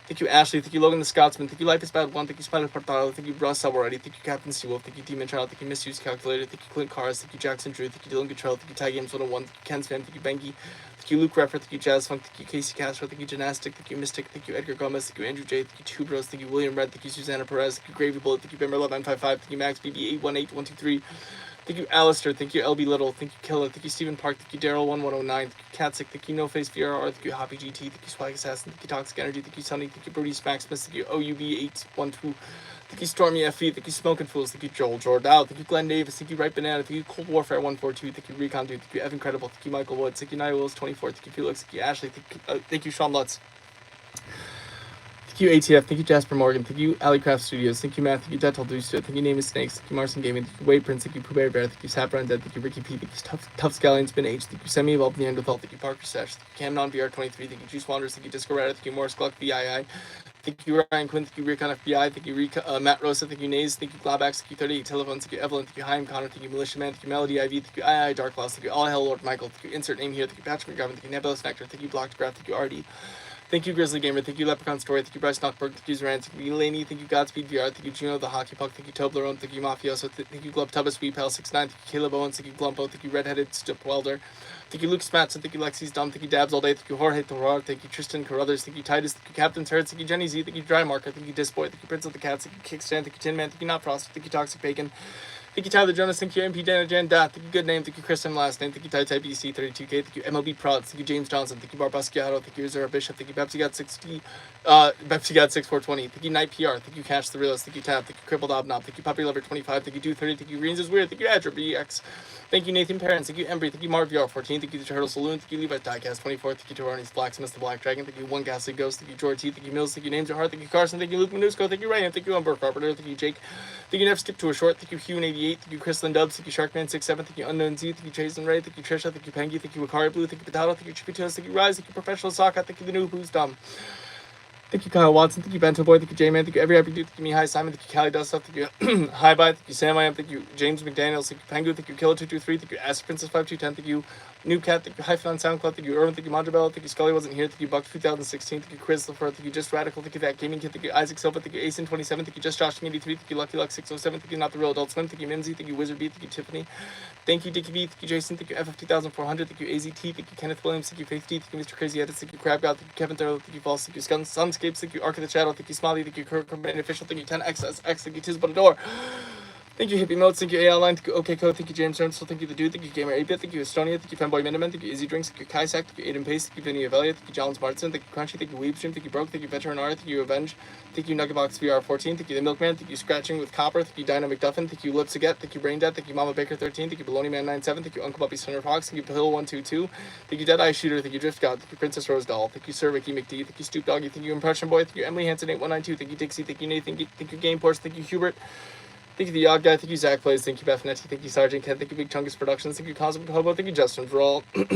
Thank you, Ashley. Thank you, Logan the Scotsman. Thank you, Life is Bad 1. Thank you, Spider Portalo. Thank you, Russ Already. Thank you, Captain Seawolf. Thank you, Demon Child. Thank you, Misuse Calculator. Thank you, Clint Cars. Thank you, Jackson Drew. Thank you, Dylan Cottrell. Thank you, Tag Games 101. Thank you, Ken's Fan. Thank you, Benki. Thank you, Luke Reffer. Thank you, Jazz Funk. Thank you, Casey Castro. Thank you, Gymnastic. Thank you, Mystic. Thank you, Edgar Gomez. Thank you, Andrew J. Thank you, Two Bros. Thank you, William Red. Thank you, Susanna Perez. Thank you, Gravy Bullet. Thank you, Bimmer Love 955. Thank you, Max BB 818123. Thank you, Alistair. Thank you, LB Little. Thank you, Killer. Thank you, Stephen Park. Thank you, Daryl 1109. Thank you, Catsick. Thank you, No Face VRR. Thank you, Hoppy GT. Thank you, Swag Assassin. Thank you, Toxic Energy. Thank you, Sunny. Thank you, Brody Smacksmith. Thank you, OUB 812. Thank you, Stormy FE. Thank you, Smoking Fools. Thank you, Joel Jordow. Thank you, Glenn Davis. Thank you, Ripe Banana. Thank you, Cold Warfare 142. Thank you, Recon Dude. Thank you, Evan Credible. Thank you, Michael Woods. Thank you, Nia Wills 24. Thank you, Felix. Thank you, Ashley. Thank you, Sean Lutz. Thank you, ATF. Thank you, Jasper Morgan. Thank you, Alleycraft Studios. Thank you, Matt. Thank you, Deadtall Deuce. Thank you, Name is Snakes. Thank you, Marson Gaming. Thank you, Wade Prince. Thank you, Pooh Bear. Thank you, Sap Run Dead. Thank you, Ricky P. Thank you, Tough Scallion Spin H. Thank you, Semi Evolved Neanderthal. Thank you, Parker Sash. Thank you, Camnon VR 23. Thank you, Juice Wanderers. Thank you, Disco Rata. Thank you, Morris Gluck VII. Thank Thank you, Ryan Quinn. Thank you, Recon FBI. Thank you, Matt Rosa. Thank you, Nays. Thank you, Glabax. Thank you, 38 Telephone. Thank you, Evelyn. Thank you, Haim Connor. Thank you, Militia Man. Thank you, Melody IV. Thank you, II Dark Loss. Thank you, All Hell Lord Michael. Thank you, Insert Name Here. Thank you, Patrick McGovern. Thank you, Nebulous Nectar. Thank you, Blocked Graph. Thank you, RD. Thank you, Grizzly Gamer. Thank you, Leprechaun Story. Thank you, Bryce Knockberg. Thank you, Zoran. Thank you, Laney. Thank you, Godspeed VR. Thank you, Juno, the Hockey Puck. Thank you, Toblerone. Thank you, Mafioso. Thank you, Glub Tubbas, Weepal69. Thank you, Caleb Owens. Thank you, Glumpo. Thank you, Redheaded Stip Welder. Thank you, Luke Smatson. Thank you, Lexi's Dumb. Thank you, Dabs All Day. Thank you, Jorge Torrar. Thank you, Tristan Carruthers. Thank you, Titus. Thank you, Captain Turds. Thank you, Jenny Z. Thank you, Dry Marker. Thank you, Disboy. Thank you, Prince of the Cats. Thank you, Kickstand. Thank you, Tin Man. Thank you, Not Frosted. Thank you, Toxic Bacon. Thank you, Tyler Jonas. Thank you, MP Dana Jan Dot. Thank you, Good Name. Thank you, Kristen Last Name. Thank you, Type BC32K. Thank you, MLB Prods. Thank you, James Johnson. Thank you, Barbasciato. Thank you, Zara Bishop. Thank you, Pepsi Got 60. Pepsi Got 6420. Thank you, Night PR. Thank you, Cash the Realist. Thank you, Tab. Thank you, Crippled Obnob. Thank you, Puppy Lover 25. Thank you, Do 30. Thank you, Greens is Weird. Thank you, Adra BX. Thank you, Nathan Parents. Thank you, Embry. Thank you, Marv VR 14. Thank you, The Turtle Saloon. Thank you, Levi Diecast 24. Thank you, Torani's Blacksmith, the Black Dragon. Thank you, One Ghastly Ghost. Thank you, George T. Thank you, Mills. Thank you, Names Your Heart. Thank you, Carson. Thank you, Luke Minusco. Thank you, Ryan. Thank you, Umber Carpenter. Thank you, Jake. Thank you, Never Skip to a Short. Thank you, Hugh88. Thank you, Chris Dubs. Thank you, Sharkman67. Thank you, Unknown Z. Thank you, Jason Ray. Thank you, Trisha. Thank you, Pengy. Thank you, Wakari Blue. Thank you, Potato. Thank you, Chippy Toast. Thank you, Rise. Thank you, Professional Soccer. Thank you, The New Who's Dumb. Thank you, Kyle Watson. Thank you, Bento Boy. Thank you, J-Man. Thank you, Every Happy Dude. Thank you, Me Hi Simon. Thank you, Callie Dust Stuff. Thank you, Hi Bye. Thank you, Sam I Am. Thank you, James McDaniels. Thank you, Pengu. Thank you, Killer223. Thank you, Ask Princess 5210. Thank you, New Cat. Thank you, Hyphen on SoundCloud. Thank you, Irwin. Thank you, Mondrabella. Thank you, Scully Wasn't Here. Thank you, Buck 2016. Thank you, Chris LaFleur. Thank you, Just Radical. Thank you, That Gaming Kid. Thank you, Isaac Silva. Thank you, Asin 27. Thank you, Just Josh 83. Thank you, Lucky Luck 607. Thank you, Not the Real Adult Swim. Thank you, Mimsy. Thank you, Wizard B. Thank you, Tiffany. Thank you, Dickie B. Thank you, Jason. Thank you, FF 2400. Thank you, AZT. Thank you, Kenneth Williams. Thank you, Faith D. Thank you, Mr. Crazy Edits. Thank you, Crab God. Thank you, Kevin Thurlow. Thank you, False. Thank you, Sunscapes. Thank you, Ark of the Shadow. Thank you, Smiley. Thank you, Kirk Corbin Official. Thank you, 10XSX. Thank you, Tiz But Adore. Thank you, Hippie Motes. Thank you, AL Line. Thank you, OK Code. Thank you, James Ernst. Thank you, The Dude. Thank you, Gamer 8-Bit. Thank you, Estonia. Thank you, Fanboy Miniman. Thank you, Izzy Drinks. Thank you, Kaisak. Thank you, Aiden Pace. Thank you, Vinny Avelia. Thank you, John Smartson. Thank you, Crunchy. Thank you, Weebstream. Thank you, Broke. Thank you, Veteran R. Thank you, Avenge. Thank you, Nuggetbox VR 14. Thank you, The Milkman. Thank you, Scratching with Copper. Thank you, Dinah McDuffin. Thank you, Lipsiget. Thank you, Brain Dead. Thank you, Mama Baker 13. Thank you, Baloney Man 97. Thank you, Uncle Puppy Center Fox. Thank you, Hill 122. Thank you, Dead Eye Shooter. Thank you, Drift God. Thank you, Princess Rose Doll. Thank you, Sir Ricky McD. Thank you, Stoop Doggy. Thank you, Impression Boy. Thank you, Emily Hanson 8192. Thank you, Dixie. Thank you, Nathan. Thank you, Game Force. Thank you, Hubert. Thank you, The Odd Guy. Thank you, Zach Plays. Thank you, Beth Netty. Thank you, Sergeant Ken. Thank you, Big Chungus Productions. Thank you, Cosmic Hobo. Thank you, Justin for all. Thank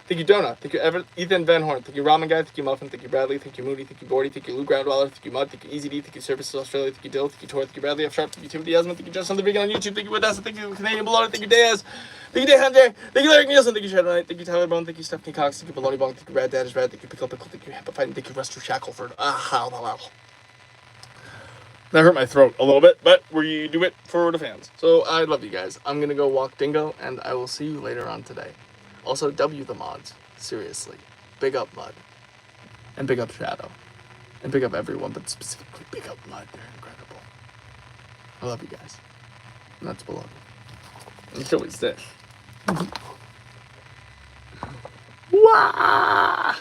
you, Donut. Thank you, Ethan Van Horn. Thank you, Ramen Guy. Thank you, Muffin. Thank you, Bradley. Thank you, Moody. Thank you, Gordy. Thank you, Lou Groundwaller. Thank you, Mud. Thank you, Easy D. Thank you, Services Australia. Thank you, Dill. Thank you, Tor. Thank you, Bradley F. Sharp. Thank you, Timothy Esmond. Thank you, Justin the Vegan on YouTube. Thank you, Odessa. Thank you, Canadian Below. Thank you, Diaz. Thank you, Hunter. Thank you, Larry Nielsen. Thank you, Shadow Knight. Thank you, Tyler Bone. Thank you, Stephanie Cox. Thank you, Baloney Bong. Thank you, Brad Dad is Brad. Thank you, Pickle Pickle. Thank you, Hippo Fighting. Thank you, Ruster Shackleford. That hurt my throat a little bit, but we do it for the fans. So I love you guys. I'm gonna go walk Dingo, and I will see you later on today. Also, W the mods. Seriously. Big up Mud. And big up Shadow. And big up everyone, but specifically big up Mud. They're incredible. I love you guys. And that's below. And so is this. Wah!